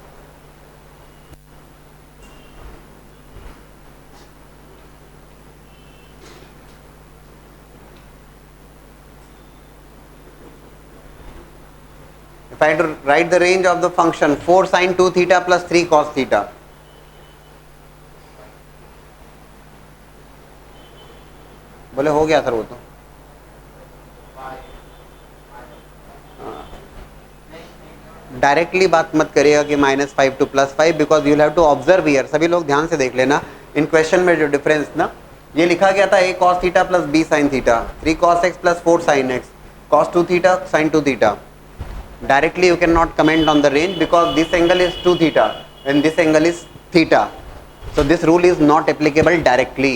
If I had to write the range of the function 4 sin 2 theta plus 3 cos theta, बोले हो गया सर वो तो, डायरेक्टली बात मत करिएगा कि -5 to +5 because you have to observe here. सभी लोग ध्यान से देख लेना, इन क्वेश्चन में जो डिफरेंस ना, ये लिखा गया था a cos theta plus b sin theta, 3 cos x plus 4 sin x, cos 2 theta sin 2 theta। Directly you cannot comment on the range because this angle is 2 theta and this angle is theta, so this rule is not applicable directly.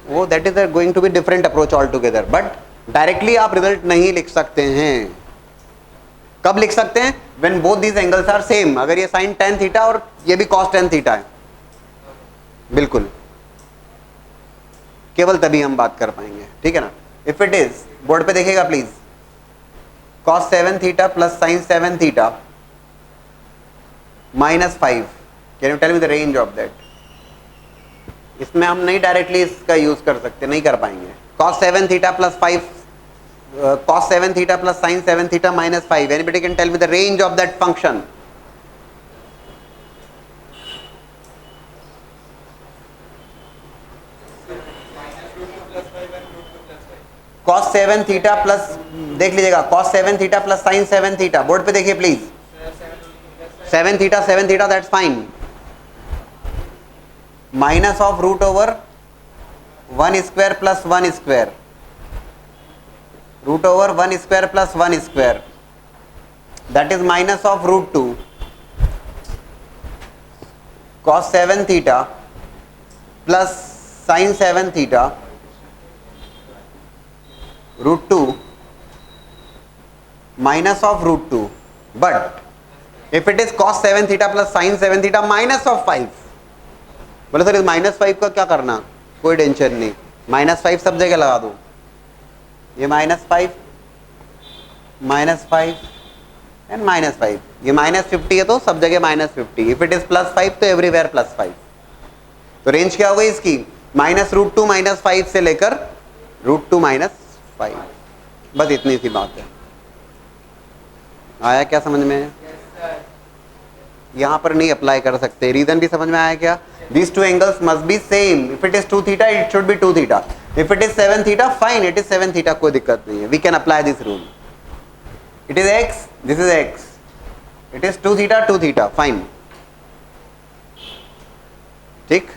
Oh, that is going to be different approach altogether, but directly आप result नहीं लिख सकते हैं। कब लिख सकते हैं? when both these angles are same, अगर ये sin tan theta और ये भी cos tan theta है, बिल्कुल केवल तभी हम बात कर पाएंगे, ठीक है ना। if it is, बोर्ड पे देखिएगा please, cos 7 theta plus sin 7 theta minus 5, can you tell me the range of that? इसमें हम नहीं डायरेक्टली इसका यूज कर सकते, नहीं कर पाएंगे। cos 7 theta plus 5 cos 7 theta plus sin 7 theta minus 5, anybody can tell me the range of that function? cos 7 theta plus, देख लीजिएगा, cos 7 theta plus sin 7 theta, board पे देखिए please, 7 theta that's fine, minus of root over 1 square plus 1 square, root over 1 square plus 1 square, that is minus of root 2 cos 7 theta plus sin 7 theta root 2 minus of root 2, but if it is cos 7 theta plus sin 7 theta minus of 5, बोले sir इस minus 5 का क्या करना, कोई tension नहीं, minus 5 सब जगह लगा दो, ये माइनस 5 एंड माइनस 5, ये माइनस 50 है तो सब जगह minus 50, if it is plus 5 तो एवरीवेयर प्लस 5, तो रेंज क्या हो गई इसकी माइनस रूट 2 माइनस 5 से लेकर रूट 2 माइनस 5, बस इतनी सी बात है। आया क्या समझ में? यहां पर नहीं अप्लाई कर सकते, रीजन भी समझ में आया क्या? These two angles must be same. If it is 2 theta, it should be 2 theta. If it is 7 theta, fine, it is 7 theta, कोई दिक्कत नहीं है, we can apply this rule. It is x, this is x. It is 2 theta, 2 theta, fine. ठीक?